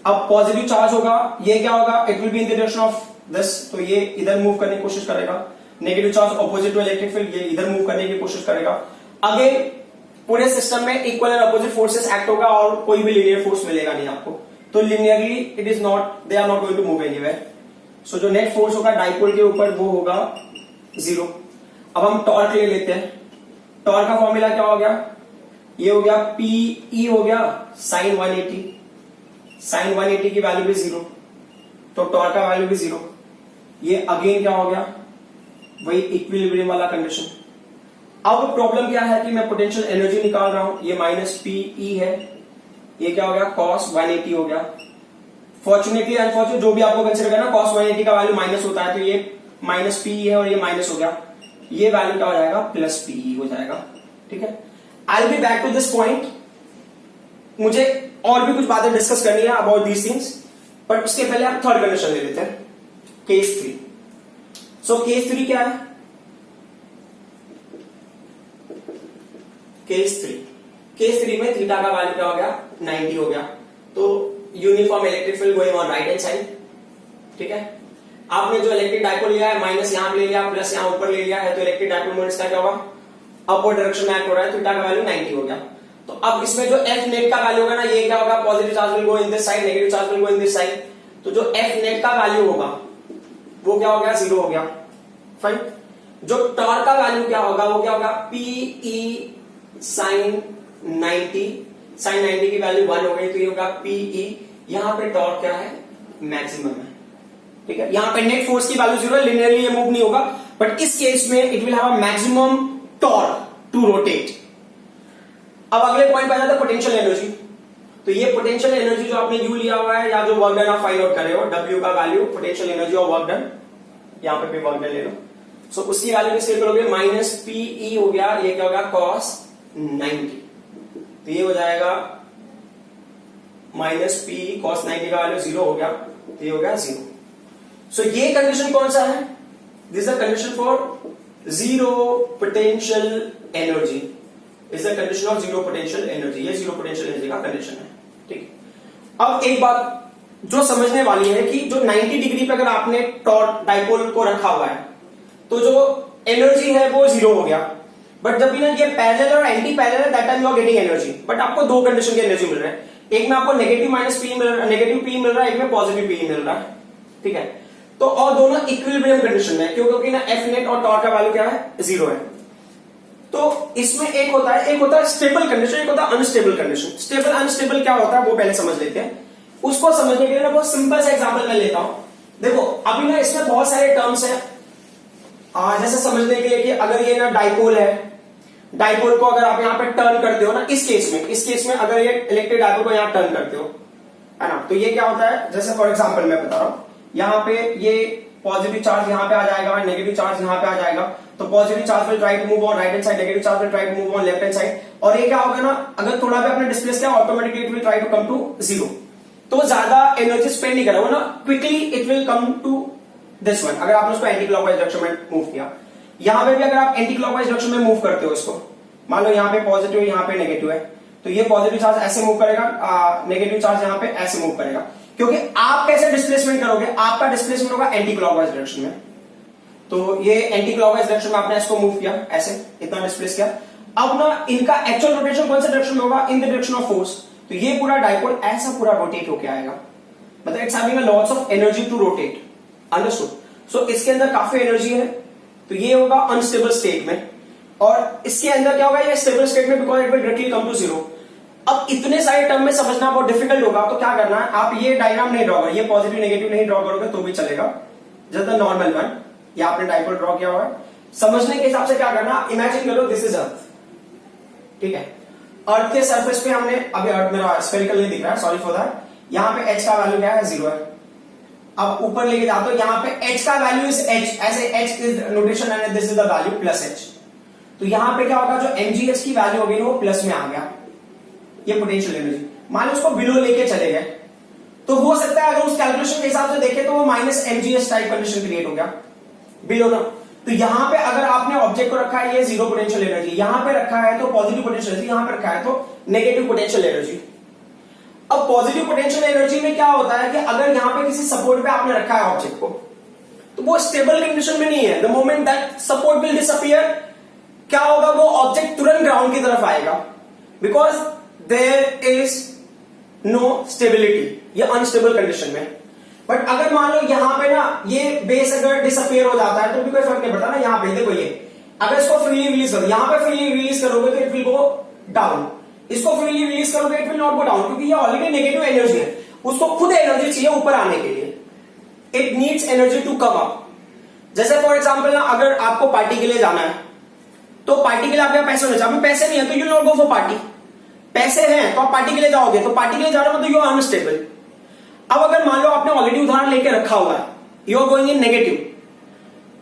अब पॉजिटिव चार्ज होगा, ये क्या होगा, it will be in the direction of this, तो ये इधर मूव करने की कोशिश करेगा। Negative charge opposite to electric field, ये इधर मूव करने की कोशिश करेगा। अगेन पूरे सिस्टम में इक्वल और अपोजिट फोर्सेस एक्ट होगा, और कोई भी लीनियर फोर्स मिलेगा नहीं आपको, तो linearly it is not, they are not going to move anywhere. So जो नेट फोर्स होगा डाइपोल के ऊपर वो होगा जीरो। अब हम टॉर्क ले लेते हैं। टॉर्क का फॉर्मूला क्या हो गया, ये हो गया पीई हो गया साइन 180, साइन 180 की वैल्यू भी 0, तो टॉर्क का वैल्यू भी 0। ये अगेन क्या हो गया, वही इक्विलिब्रियम वाला कंडीशन। अब प्रॉब्लम क्या है कि मैं पोटेंशियल एनर्जी निकाल रहा हूं, ये माइनस पीई है, ये क्या हो गया कॉस 180 हो गया। फॉर्चुनेटली अनफॉर्चुनेट जो भी आपको कंसिडर करना, कॉस 180 का वैल्यू माइनस होता है, तो ये माइनस पीई है और ये माइनस हो गया, ये वैल्यू क्या हो जाएगा प्लस पीई हो जाएगा। ठीक है, I will be back to this point. मुझे और भी कुछ बातें डिस्कस करनी है अबाउट दीज थिंग्स, बट उसके पहले आप थर्ड कंडीशन ले लेते हैं, केस 3। सो केस 3 क्या है, केस 3 में थीटा का वैल्यू क्या हो गया 90 हो गया, तो uniform electric field going on right hand side. ठीक है, आपने जो इलेक्ट्रिक डायपोल लिया है माइनस यहां पे ले लिया प्लस यहां ऊपर ले लिया है, तो इलेक्ट्रिक डायपोल मोमेंट्स का क्या होगा अपवर्ड डायरेक्शन में एक्ट हो रहा है, थीटा का वैल्यू 90 हो गया। तो अब इसमें जो एफ नेट का वैल्यू होगा ना, ये क्या होगा positive charge will go in this side, negative charge will go in this side, तो जो एफ नेट का वैल्यू होगा वो क्या हो गया 0 हो गया। फाइन, जो टॉर्क का वैल्यू क्या होगा वो क्या होगा पीई साइन 90, साइन 90 की वैल्यू 1 हो गई, तो ये होगा पीई, यहां पे टॉर्क क्या है मैक्सिमम है। ठीक है, यहां पे नेट फोर्स की वैल्यू 0 है, लिनियरली ये मूव नहीं होगा, बट इस केस में it will have a maximum torque to rotate. अब अगले पॉइंट पे आ जाता है पोटेंशियल एनर्जी। तो ये पोटेंशियल एनर्जी जो आपने यू लिया हुआ है या जो वर्क डन आप फाइंड आउट कर रहे हो, डब्ल्यू का वैल्यू पोटेंशियल एनर्जी और वर्क डन, यहां पे भी वर्क डन ले लो, सो उसकी वैल्यू किसके करोगे माइनस पीई हो गया, ये क्या होगा कॉस 90, तो ये हो जाएगा माइनस पी कॉस 90 का वैल्यू 0 हो गया, तो ये हो गया 0। सो ये कंडीशन कौन सा है, this is the condition for zero potential energy, is the condition of zero potential energy, ये जीरो पोटेंशियल एनर्जी का कंडीशन है। ठीक, अब एक बात जो समझने वाली है कि जो 90 डिग्री पे अगर आपने टॉर्क डाइपोल को रखा हुआ है तो जो एनर्जी है वो 0 हो गया, बट जब भी ना ये पैरेलल और एंटी पैरेलल है that time you are getting energy, but आपको दो कंडीशन की एनर्जी मिल रहा है, एक में आपको नेगेटिव माइनस पी मिल रहा है, नेगेटिव पी मिल रहा है, एक में पॉजिटिव पी मिल रहा है। ठीक है, तो और दोनों इक्विलिब्रियम कंडीशन में, क्योंकि ना एफ नेट और टॉर्क का वैल्यू क्या है 0 है। तो इसमें एक होता है स्टेबल कंडीशन, एक होता है अनस्टेबल कंडीशन। स्टेबल अनस्टेबल क्या होता है वो पहले समझ लेते हैं। उसको समझने के लिए ना बहुत सिंपल सा एग्जांपल मैं लेता हूं। देखो अभी ना इसमें बहुत सारे टर्म्स हैं, जैसे समझने के लिए कि अगर ये ना डाइपोल है, डाइपोल को अगर आप यहां पे टर्न करते हो ना, इस केस में अगर ये इलेक्ट्रिक डाइपोल को यहां टर्न करते हो, है ना, तो ये क्या होता है, जैसे फॉर एग्जांपल मैं बता रहा हूं, यहां पे ये पॉजिटिव चार्ज यहां पे आ जाएगा और नेगेटिव चार्ज यहां पे आ जाएगा, तो positive charge will try to move on right hand side, negative charge will try to move on left hand side, और ये क्या होगा ना, अगर थोड़ा भी आपने डिस्प्लेस किया automatically it will try to come to 0, तो ज्यादा एनर्जी स्पेंड नहीं करा वो ना, quickly it will come to this one. अगर आपने उसको एंटी क्लॉकवाइज डायरेक्शन में मूव किया, यहां पे भी अगर आप एंटी क्लॉकवाइज डायरेक्शन में मूव करते हो इसको, मान लो यहां पे पॉजिटिव यहां पे नेगेटिव है, तो ये पॉजिटिव चार्ज ऐसे मूव करेगा, नेगेटिव चार्ज यहां पे ऐसे मूव करेगा, क्योंकि आप कैसे डिस्प्लेसमेंट करोगे, आपका डिस्प्लेसमेंट होगा एंटी क्लॉकवाइज डायरेक्शन में, तो ये एंटी क्लॉकवाइज डायरेक्शन में आपने इसको मूव किया, ऐसे इतना डिस्प्लेस किया। अब ना इनका एक्चुअल रोटेशन कौन से डायरेक्शन में होगा, in the direction of force, तो ये पूरा डाइपोल ऐसा पूरा रोटेट होके आएगा, मतलब it's having a lots of energy to rotate, understood. So इसके अंदर काफी एनर्जी है, तो ये होगा अनस्टेबल स्टेट में, और इसके अंदर क्या होगा, ये स्टेबल स्टेट में because it will directly come to 0। अब इतने सारे टर्म में समझना बहुत डिफिकल्ट होगा, तो क्या करना है, आप ये डायग्राम नहीं ड्रॉ करोगे, ये पॉजिटिव नेगेटिव नहीं ड्रॉ करोगे तो भी चलेगा, जस्ट द नॉर्मल वन, ये आपने डाइपोल ड्रॉ किया हुआ है। समझने के हिसाब से क्या करना, इमेजिन करो दिस इज अर्थ, ठीक है, अर्थ के सरफेस पे हमने, अभी अर्थ मेरा स्फेरिकल नहीं दिख रहा है, सॉरी फॉर दैट, यहां पे एच का वैल्यू क्या है 0 है। अब ऊपर लेके जाते हो, यहां पे एच का वैल्यू इज एच, ऐसे H is notation and this is the value plus H, तो यहां पे क्या होगा, जो एमजीएस की वैल्यू होगी वो प्लस में आ गया, ये पोटेंशियल एनर्जी। मान लो उसको बिलो लेके चले गए, तो हो सकता है अगर उस कैलकुलेशन के हिसाब से देखें तो वो minus MGS type condition create हो गया बिलो ना। तो यहां पे अगर आपने ऑब्जेक्ट को रखा है ये जीरो पोटेंशियल एनर्जी, यहां पे रखा है तो पॉजिटिव पोटेंशियल एनर्जी, यहां पे रखा है तो नेगेटिव पोटेंशियल एनर्जी। अब पॉजिटिव पोटेंशियल एनर्जी में क्या होता है कि अगर यहां पे किसी सपोर्ट पे आपने रखा है ऑब्जेक्ट को, तो वो स्टेबल कंडीशन में नहीं है, the moment that support will disappear, क्या होगा, वो ऑब्जेक्ट तुरंत ग्राउंड की तरफ आएगा, because there is no stability, ये अनस्टेबल कंडीशन में। बट अगर मान लो यहां पे ना ये बेस अगर डिसअपीयर हो जाता है तो भी कोई फर्क नहीं पड़ता ना, यहां पे देखो ये अगर इसको फ्रीली रिलीज करो, यहां पे फ्रीली रिलीज करोगे तो इट विल गो डाउन, इसको फ्रीली रिलीज करोगे it will not go down, क्योंकि ये ऑलरेडी नेगेटिव एनर्जी है, उसको खुद एनर्जी चाहिए ऊपर आने के लिए, it needs energy to come up. जैसे फॉर एग्जाम्पल ना, अगर आपको पार्टी के लिए जाना है तो पार्टी के लिए आपके पैसे होने चाहिए, पैसे नहीं है तो you not go for party, पैसे हैं तो आप पार्टी के लिए जाओगे, तो पार्टी के लिए जा रहे हो तो यू आर अनस्टेबल। अब अगर मान लो आपने ऑलरेडी उधार लेके रखा हुआ है, you are going in negative,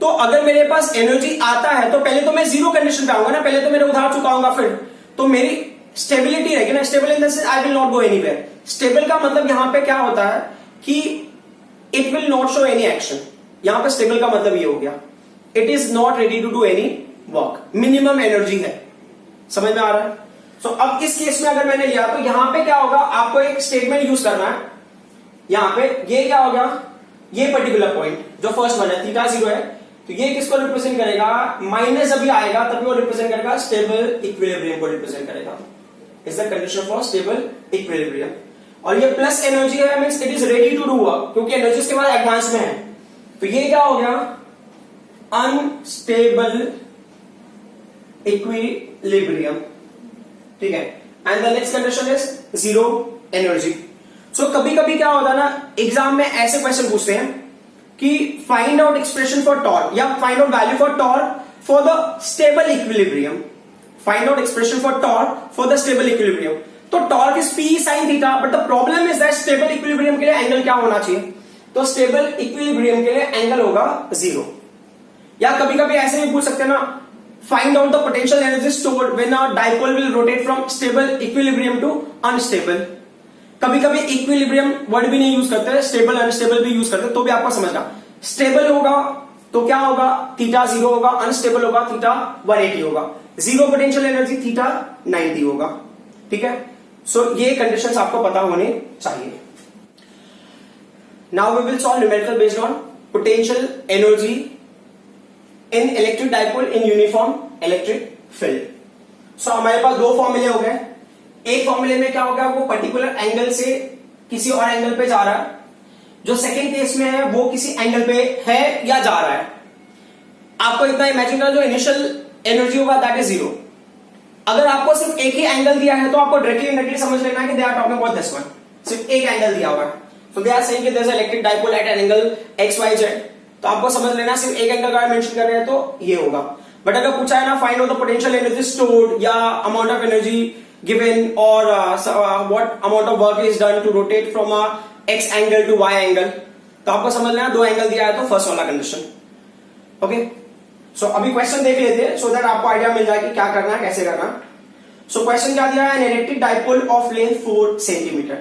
तो अगर मेरे पास एनर्जी आता है तो पहले तो मैं जीरो कंडीशन पे आऊंगा ना, पहले तो मेरे उधार चुकाऊंगा, फिर तो मेरी स्टेबिलिटी रहेगी ना, stable in the sense I will not go anywhere. Stable का मतलब यहां पे क्या होता है कि it will not show any action, यहां पे स्टेबल का मतलब ये हो गया it is not ready to do any work, minimum energy है, समझ में आ रहा है। सो अब इस केस में अगर मैंने लिया तो यहां पे क्या होगा, आपको एक स्टेटमेंट यूज करना है, यहां पे ये क्या हो गया, ये पर्टिकुलर पॉइंट जो फर्स्ट वन है थीटा 0 है, तो ये किसको रिप्रेजेंट करेगा, माइनस अभी आएगा तभी वो रिप्रेजेंट करेगा स्टेबल इक्विलिब्रियम को रिप्रेजेंट करेगा, is the condition for stable equilibrium. और ये प्लस एनर्जी है, means it is ready to do work, क्योंकि एनर्जी उसके बाद एडवांस में है, तो ये क्या हो गया, अनस्टेबल इक्विलिब्रियम, ठीक है। And the next condition is zero energy. So कभी कभी क्या होता है ना, एग्जाम में ऐसे क्वेश्चन पूछते हैं कि find out expression for torque या find out value for torque for the stable equilibrium, find out expression for torque for the stable equilibrium. तो torque is P sine theta, but the problem is that stable equilibrium के लिए angle क्या होना चाहिए, तो stable equilibrium के लिए angle होगा 0। या कभी कभी ऐसे भी पूछ सकते हैं ना, find out the potential energy stored when a dipole will rotate from stable equilibrium to unstable. कभी कभी इक्विलिब्रियम वर्ड भी नहीं यूज करते, स्टेबल अनस्टेबल भी यूज करते, तो भी आपको समझना, स्टेबल होगा तो क्या होगा, थीटा 0 होगा, अनस्टेबल होगा थीटा 180 होगा, जीरो पोटेंशियल एनर्जी थीटा 90 होगा, ठीक है। सो ये कंडीशंस आपको पता होने चाहिए। Now we will solve numerical based on potential energy in electric dipole in uniform electric field. So हमारे पास दो फॉर्मूले हो गए, एक फॉर्मूले में क्या होगा, वो पर्टिकुलर एंगल से किसी और एंगल पे जा रहा है, जो सेकेंड केस में है वो किसी एंगल पे है या जा रहा है। आपको इतना इमेजिन करो, जो इनिशियल एनर्जी होगा दैट इज 0। अगर आपको सिर्फ एक ही एंगल दिया है तो आपको डायरेक्टली समझ लेना है कि they are talking about this one, सिर्फ एक एंगल दिया हुआ है, सो दे आर सेइंग कि there is electric dipole at an angle X Y Z, तो आपको समझ लेना सिर्फ एक एंगल का मेंशन कर रहे हैं तो ये होगा। बट अगर पूछा है ना find out the potential energy stored या अमाउंट ऑफ एनर्जी गिवन और what amount of work is done to rotate from a X angle to Y angle, तो आपको समझ लेना दो एंगल दिया है तो फर्स्ट वाला कंडीशन, ओके। सो अभी क्वेश्चन देख लेते हैं सो दैट आपको आइडिया मिल जाए कि क्या करना है, कैसे करना है। सो क्वेश्चन क्या दिया है, an electric dipole of length 4 centimetre.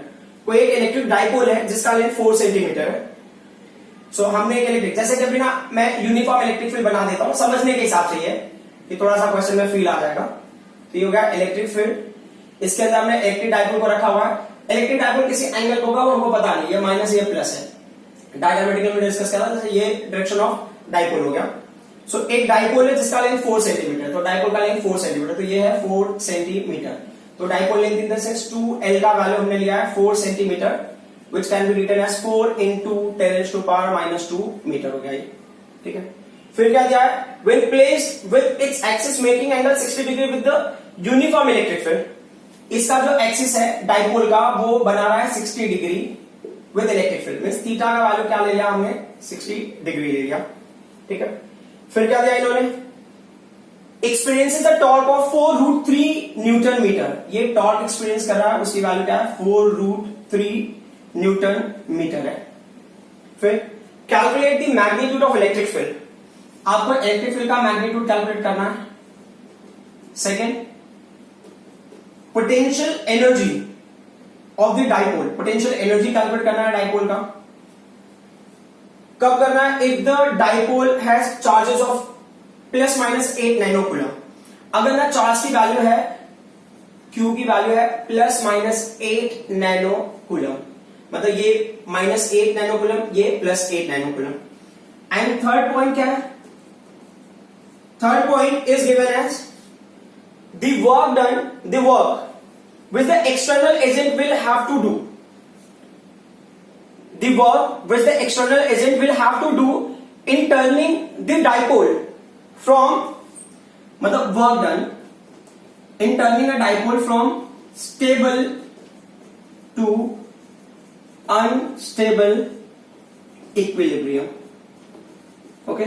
कोई एक इलेक्ट्रिक डाइपोल है जिसका लेंथ 4 सेंटीमीटर है। सो हमने एक इलेक्ट्रिक, जैसे जब भी ना मैं यूनिफॉर्म इलेक्ट्रिक फील्ड बना देता हूं समझने के हिसाब से, ये कि थोड़ा सा क्वेश्चन में फील आ जाएगा। तो ये हो गया इलेक्ट्रिक फील्ड, इसके अंदर हमने इलेक्ट्रिक डाइपोल को रखा हुआ है। इलेक्ट्रिक डाइपोल किसी एंगल को होगा वो हमको पता नहीं, ये माइनस ये प्लस है, डायग्रामेटिकल में डिस्कस करा, जैसे ये डायरेक्शन ऑफ डाइपोल हो गया। सो एक डाइपोल है जिसका लेंथ 4 सेंटीमीटर, तो डाइपोल का लेंथ 4 सेंटीमीटर, तो ये है 4 सेंटीमीटर। तो dipole length in the sense 2L का वैल्यू हमने लिया है 4 centimetre, which can be written as 4 into 10 raised to power minus 2 metre हो गया ये, ठीक है। फिर क्या दिया है, when placed with its axis making angle 60 degree with the uniform electric field, इसका जो एक्सिस है डाइपोल का वो बना रहा है 60 degree with electric field, means theta का वैल्यू क्या ले लिया हमने 60 डिग्री ले लिया, ठीक है। फिर क्या दिया इन्होंने, experience the torque of 4√3 newton metre, ये टॉर्क एक्सपीरियंस कर रहा है, उसकी वैल्यू क्या है 4√3 न्यूटन मीटर है। फिर calculate the magnitude of electric field, आपको इलेक्ट्रिक फील्ड का मैग्नीट्यूड कैलकुलेट करना है। Second, potential energy of the dipole, potential energy calculate करना है डाइपोल का। कब करना है, if the dipole has charges of plus minus 8 nano coulomb, अगर ना चार्ज की वैल्यू है, Q की वैल्यू है प्लस माइनस 8 नैनो कूलम, मतलब ये -8 नैनो कूलम, ये +8 nano coulomb. And third point क्या है, third point is given as the work done, the work which the external agent will have to do, the work which the external agent will have to do in turning the dipole from, मतलब work done in turning a dipole from stable to unstable equilibrium. Okay,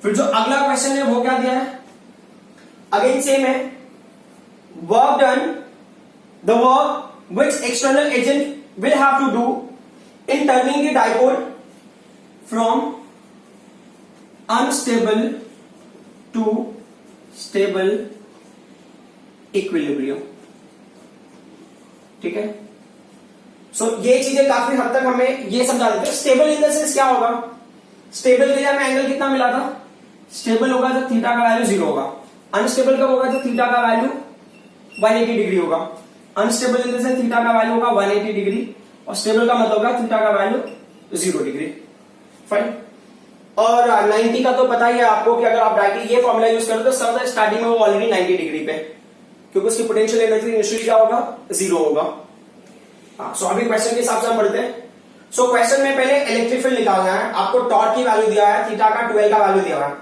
फिर जो अगला question है वो क्या दिया है, again same है, work done, the work which external agent will have to do in turning the dipole from unstable to stable equilibrium. ठीक है, सो ये चीजें काफी हद तक हमें ये समझा देते हैं। स्टेबल इन द सेंस क्या होगा, स्टेबल के लिए हमें एंगल कितना मिला था, स्टेबल होगा जब थीटा का वैल्यू 0 होगा, अनस्टेबल कब होगा जब थीटा का वैल्यू 180 डिग्री होगा। Unstable in the sense theta का वैल्यू होगा 180 डिग्री और स्टेबल का मतलब होगा थीटा का वैल्यू 0 डिग्री। फाइन, और 90 का तो पता ही है आपको कि अगर आप डायरेक्टली ये फॉर्मूला यूज करो तो सब स्टार्टिंग में वो ऑलरेडी 90 डिग्री पे, क्योंकि उसकी पोटेंशियल एनर्जी इनिशियली क्या होगा, 0 होगा। हाँ, सो अभी क्वेश्चन के हिसाब से हम बढ़ते हैं। सो क्वेश्चन में पहले इलेक्ट्रिक फील्ड निकालना है, आपको टॉर्क की वैल्यू दिया है, थीटा का 12 का वैल्यू दिया है।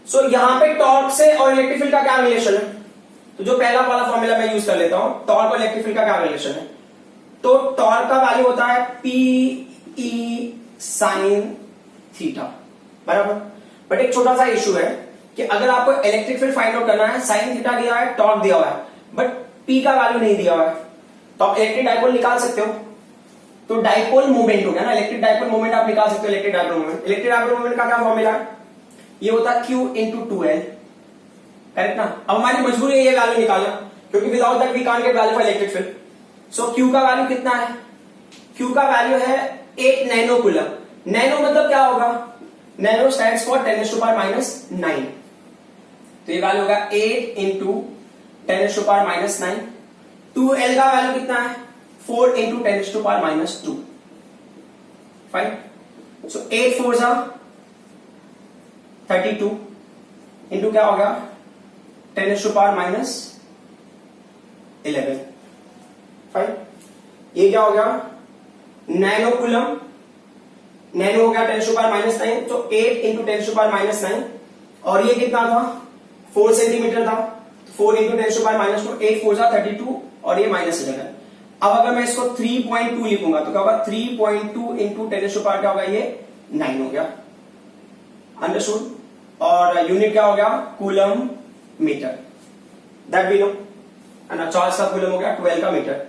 सो यहां पे टॉर्क से और इलेक्ट्रिक फील्ड का क्या रिलेशन है, तो जो पहला वाला फॉर्मूला मैं यूज कर लेता हूं, टॉर्क और इलेक्ट्रिक फील्ड का क्या रिलेशन है, तो टॉर्क का वैल्यू होता है पी ई साइन थीटा, बराबर। बट एक छोटा सा इश्यू है कि अगर आपको इलेक्ट्रिक फील्ड फाइंड आउट करना है, साइन थीटा दिया है, टॉर्क दिया हुआ है, बट पी का वैल्यू नहीं दिया हुआ है, तो आप इलेक्ट्रिक डाइपोल निकाल सकते हो। तो डाइपोल मोमेंट हो गया ना, इलेक्ट्रिक डाइपोल मोमेंट आप निकाल सकते हो, electric dipole moment. Electric dipole moment का क्या फॉर्मूला है, ये होता है Q इंटू 2L, करेक्ट ना। अब हमारी मजबूरी है ये वैल्यू निकालना, क्योंकि without that we can't get value for electric field. So Q का वैल्यू कितना है, Q का वैल्यू है 8 नैनो कूलम। नैनो मतलब क्या होगा, नैनो स्टैंड्स फॉर 10⁻⁹। तो ये वैल्यू होगा 8 इंटू 10⁻⁹। 2L का वैल्यू कितना है, 4 इंटू 10⁻²। फाइन, सो 8 4 जा 32 इंटू क्या होगा 10⁻11। फाइन, ये क्या हो गया, नैनो कूलम, नैनो हो गया 10⁻⁹, तो 8 इंटू 10⁻⁹, और ये कितना था 4 सेंटीमीटर था, 4 इंटू 10⁻², 8 4 जा 32 और ये -11। अब अगर मैं इसको 3.2 लिखूंगा तो क्या होगा, 3.2 इंटू 10 क्या होगा, ये 9 हो गया। अंडरस्टूड, और यूनिट क्या हो गया, coulomb metre, that we know, है चार्ज का कूलम हो गया, 12 का मीटर।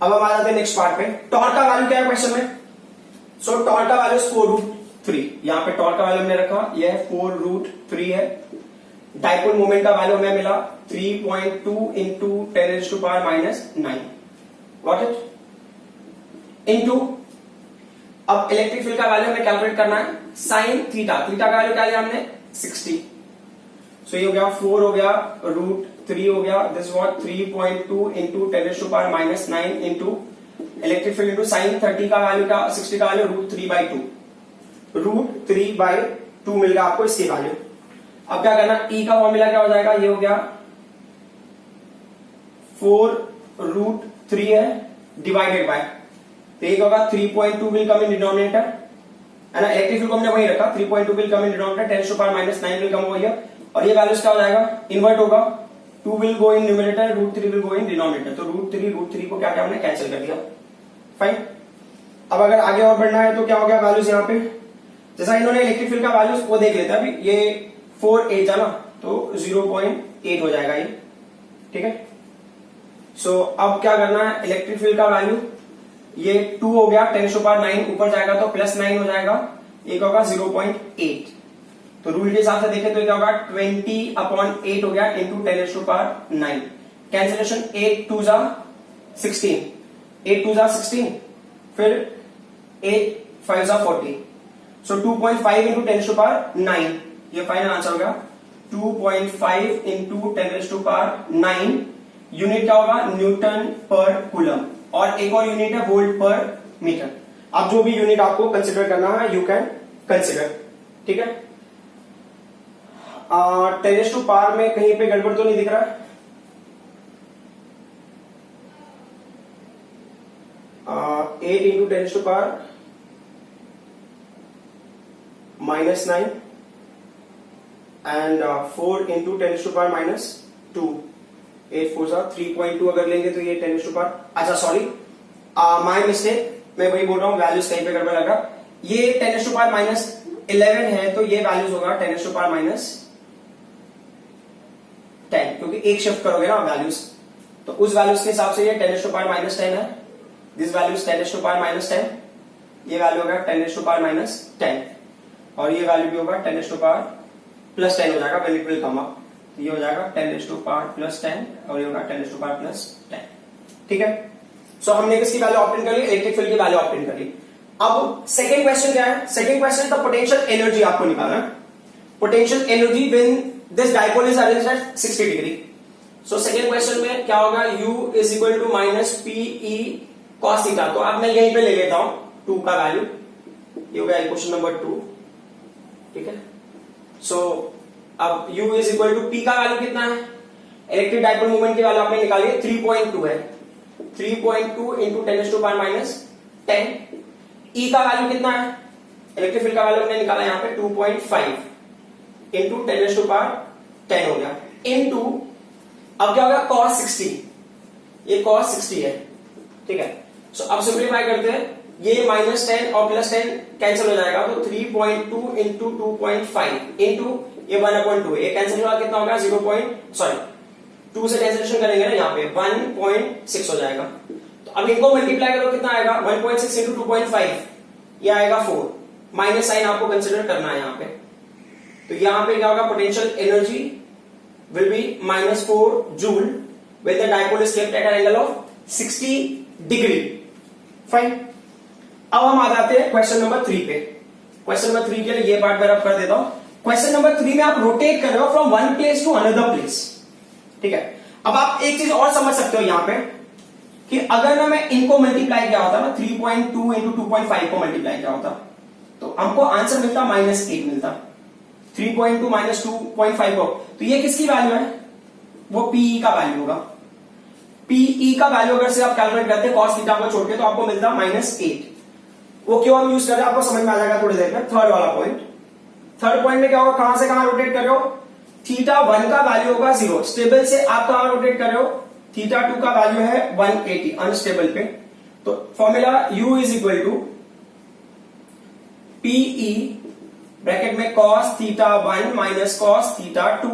अब हम आ जाते हैं नेक्स्ट पार्ट पे, टॉर्क का वैल्यू क्या है क्वेश्चन में। सो टॉर्क का वैल्यू 4√3, यहां पे टॉर्क का वैल्यू हमने रखा, यह 4√3 है। डाइपोल मोमेंट का वैल्यू हमें मिला 3.2 इंटू 10⁻⁹, गॉट इट, इंटू, अब इलेक्ट्रिक फील्ड का वैल्यू हमें कैलकुलेट करना है, साइन थीटा, थीटा का वैल्यू क्या लिया हमने 60। सो ये हो गया 4 हो गया √3 हो गया, this was 3.2 into 10⁻⁹ into electric field into sine 30 का वैल्यू का 60 का वैल्यू √3/2, √3/2 मिल गया आपको इसकी वैल्यू। अब क्या करना, E का फॉर्मूला क्या हो जाएगा, ये हो गया 4√3 है डिवाइडेड बाय, तो एक होगा 3.2 विल कम इन डिनोमिनेटर, है ना, इलेक्ट्रिक फील्ड को हमने वही रखा, 3.2 will come in denominator, 10⁻⁹ will come over here, और ये वैल्यूज क्या हो जाएगा, इन्वर्ट होगा, 2 will go in numerator, √3 will go in denominator, तो √3 को क्या क्या हमने कैंसिल कर दिया। फाइन, अब अगर आगे और बढ़ना है तो क्या हो गया वैल्यूज यहाँ पे, जैसा इन्होंने इलेक्ट्रिक फील्ड का वैल्यूज वो देख लेते हैं, अभी ये 4 था ना, तो 0.8 हो जाएगा ये, ठीक है। सो अब क्या करना है, इलेक्ट्रिक फील्ड का वैल्यू ये 2 हो गया, 10⁻⁹ ऊपर जाएगा तो +9 हो जाएगा, एक होगा 0.8, तो रूल के हिसाब से देखें तो क्या होगा 20/8 हो गया इंटू 10⁻⁹, कैंसिलेशन 8 2 जा 16, 8 2 जा 16, फिर 8 5 जा 40, सो 2.5 इंटू 10⁻⁹, ये फाइनल आंसर होगा 2.5 इंटू 10⁻⁹। यूनिट क्या होगा, न्यूटन पर कूलम, और एक और यूनिट है वोल्ट पर मीटर। अब जो भी यूनिट आपको कंसिडर करना है यू कैन कंसिडर, ठीक है। 10⁻⁴ में कहीं पे गड़बड़ तो नहीं दिख रहा है, 8 इंटू 10⁻⁻⁹ एंड 4 इंटू 10⁻⁻² 8 4 3.2 अगर लेंगे तो ये 10 टू पावर, अच्छा सॉरी माय मिस्टेक, मैं वही बोल रहा हूँ, वैल्यूज कहीं पे गड़बड़ लगा। ये 10 टू पावर माइनस 11 है, तो ये वैल्यूज होगा 10 टू पावर माइनस 10, क्योंकि एक शिफ्ट करोगे ना वैल्यूज, तो उस वैल्यूज के हिसाब से ये 10 टू पावर माइनस 10 है। This values 10 to power minus 10, ये वैल्यू होगा 10 टू पावर माइनस 10, और ये वैल्यू भी होगा 10 टू पावर प्लस 10 हो जाएगा when it will come up. ये हो जाएगा 10 टू पावर प्लस 10 और ये होगा 10 टू पावर प्लस 10। ठीक है, सो हमने किसकी वैल्यू ऑप्टेन कर ली, इलेक्ट्रिक फील्ड की वैल्यू ऑप्टेन कर ली। अब सेकंड क्वेश्चन क्या है, second question the potential energy आपको निकालना है, potential energy when this dipole is arranged at 60 degree. So second question में क्या होगा, u is equal to minus P E cos theta. तो अब मैं यहीं पे ले लेता हूं 2 का वैल्यू, ये हो गया क्वेश्चन नंबर 2। ठीक है, सो अब u is equal to p का वैल्यू कितना है, इलेक्ट्रिक डाइपोल मूवमेंट की वैल्यू आपने निकाली है 3.2 है, 3.2 into 10 to power minus 10। e का वैल्यू कितना है, इलेक्ट्रिक फील्ड का वैल्यू हमने निकाला यहाँ पे 2.5 इंटू 10 टू पावर 10 हो गया, इंटू अब क्या होगा cos 60, ये cos 60 है। ठीक है, सो अब सिंप्लीफाई करते हैं, ये माइनस 10 और प्लस 10 कैंसिल हो जाएगा, तो 3.2 इंटू 2.5 इंटू ये 1/2, ये कैंसिल होगा, कितना होगा 2 से कैंसिलेशन करेंगे ना यहाँ पे 1.6 हो जाएगा। तो अब इनको मल्टीप्लाई करो, कितना आएगा 1.6 इंटू 2.5, ये आएगा 4, माइनस साइन आपको कंसिडर करना है यहाँ पे। तो यहाँ पे क्या होगा, potential energy will be minus 4 joule when the dipole is kept at an angle of 60 degree. Fine. अब हम आ जाते हैं क्वेश्चन नंबर 3 पे। क्वेश्चन नंबर 3 के लिए ये पार्ट मैं रब कर देता हूं। क्वेश्चन नंबर 3 में आप रोटेट कर रहे हो from one place to another place. ठीक है, अब आप एक चीज और समझ सकते हो यहां पे कि अगर ना मैं इनको मल्टीप्लाई किया होता ना 3.2 इंटू 2.5 को मल्टीप्लाई किया होता तो हमको आंसर मिलता -8 मिलता। 3.2 माइनस 2.5 हो, तो ये किसकी वैल्यू है, वो पीई का वैल्यू होगा। पीई का वैल्यू अगर से आप कैलकुलेट करते हैं cos थीटा को छोड़ के, तो आपको मिलता -8। वो क्यों हम यूज कर रहे हैं आपको समझ में आ जाएगा थोड़ी देर में। थर्ड वाला पॉइंट, थर्ड पॉइंट में क्या होगा, कहां से कहां रोटेट कर रहे हो, θ1 का वैल्यू होगा 0, स्टेबल से आप कहां रोटेट कर रहे हो, θ2 का वैल्यू है 180 अनस्टेबल पे। तो formula u is equal to P E bracket में cos θ1 माइनस cos θ2।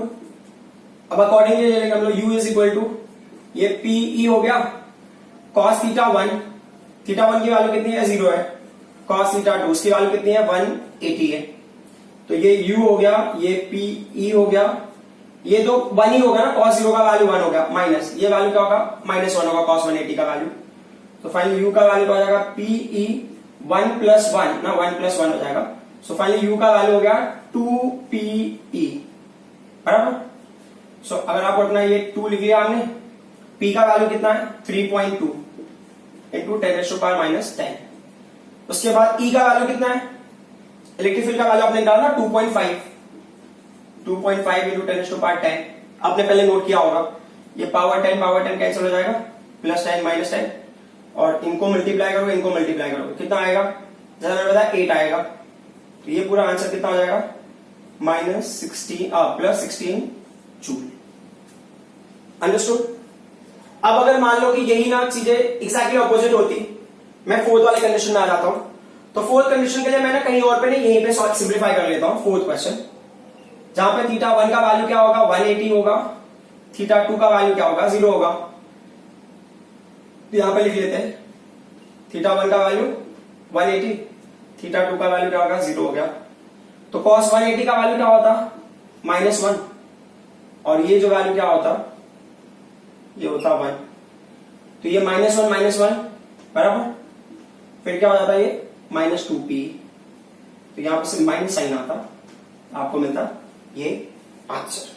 अब अकॉर्डिंगली ले लेंगे हम लोग u इज इक्वल टू ये पीई हो गया cos θ1 की वैल्यू कितनी है 0 है, cos θ2 उसकी वैल्यू कितनी है 180 है, तो ये u हो गया, ये पीई हो गया, ये तो 1 ही होगा ना, cos 0 का वैल्यू 1 हो गया, माइनस ये वैल्यू क्या होगा -1 होगा cos 180 का वैल्यू। तो फाइनली u का वैल्यू क्या हो जाएगा पीई 1 प्लस 1 ना 1 प्लस 1 हो जाएगा। सो फाइनली u का वैल्यू हो गया 2pe बराबर। सो अगर आपको अपना ये 2 लिख लिया हमने, p का वैल्यू कितना है 3.2 इंटू 10⁻⁻10। उसके बाद e का वैल्यू कितना है, इलेक्ट्रिक फील्ड का वैल्यू आपने निकाला ना 2.5 इंटू 10⁻10। आपने पहले नोट किया होगा, ये पावर 10 कैंसिल हो जाएगा, प्लस 10 माइनस 10, और इनको मल्टीप्लाई करो, इनको मल्टीप्लाई करो, कितना आएगा, जैसा मैंने बताया 8 आएगा। तो ये पूरा आंसर कितना हो जाएगा +16 जूल। अंडरस्टूड। अब अगर मान लो कि यही ना चीजें एग्जैक्टली ऑपोजिट होती, मैं फोर्थ वाले कंडीशन में आ जाता हूं, तो फोर्थ कंडीशन के लिए मैंने कहीं और पे नहीं, यहीं पे सिंप्लीफाई कर लेता हूं फोर्थ क्वेश्चन, जहां पे θ1 का वैल्यू क्या होगा 180 होगा, θ2 का वैल्यू क्या होगा 0 होगा। तो यहां पे लिख लेते हैं θ1 का वैल्यू 180, θ2 का वैल्यू क्या होगा 0 हो गया। तो cos 180 का वैल्यू क्या होता -1, और ये जो वैल्यू क्या होता, ये होता 1। तो ये -1 बराबर, फिर क्या हो जाता है ये -2p, तो यहां पर सिर्फ माइनस साइन आता, आपको मिलता ये आंसर।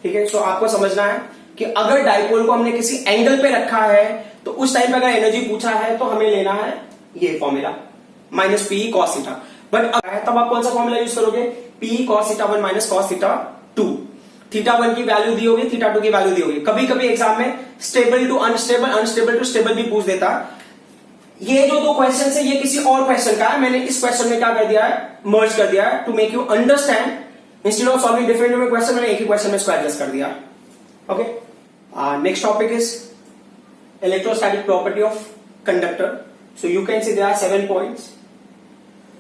ठीक है, सो आपको समझना है कि अगर डाइपोल को हमने किसी एंगल पे रखा है तो उस टाइम पे अगर एनर्जी पूछा है तो हमें लेना है ये formula -p cos theta. But तब आप कौन सा फॉर्मूला यूज करोगे, p cos θ1 माइनस cos θ2। θ1 की वैल्यू दी होगी, θ2 की वैल्यू दी होगी। कभी कभी एग्जाम में stable to unstable, unstable to stable भी पूछ देता। ये जो दो क्वेश्चन है ये किसी और क्वेश्चन का है, मैंने इस क्वेश्चन में क्या कर दिया है, मर्ज कर दिया है to make you understand. Instead of solving different question मैंने एक ही क्वेश्चन में इसको एडजस्ट कर दिया। Okay Next topic is electrostatic property of conductor. So you can see there are 7 points.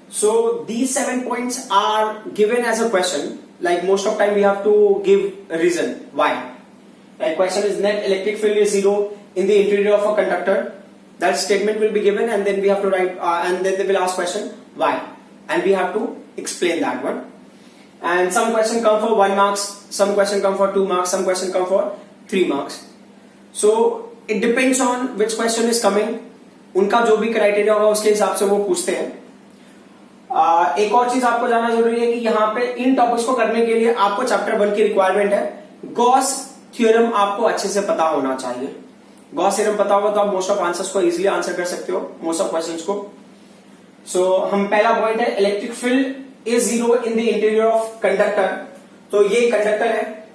So these 7 points are given as a question. Like most of time we have to give a reason why. Like question is net electric field is 0 in the interior of a conductor. That statement will be given and then we have to write and then they will ask question why, and we have to explain that one. And some question come for 1 marks, some question come for 2 marks, some question come for 3 marks. So it depends on which question is coming. उनका जो भी criteria होगा उसके हिसाब से वो पूछते हैं. एक और चीज आपको जानना जरूरी है कि यहाँ पे इन टॉपिक्स को करने के लिए आपको चैप्टर 1 की रिक्वायरमेंट है. गॉस थ्योरम आपको अच्छे से पता होना चाहिए. गॉस थ्योरम पता होगा तो आप मोस्ट ऑफ आंसर्स को इजीली आंसर कर सकते हो, मोस्ट ऑफ क्वेश्चंस को. सो हम पहला पॉइंट है electric field is 0 in the interior of conductor. तो ये कंडक्टर है,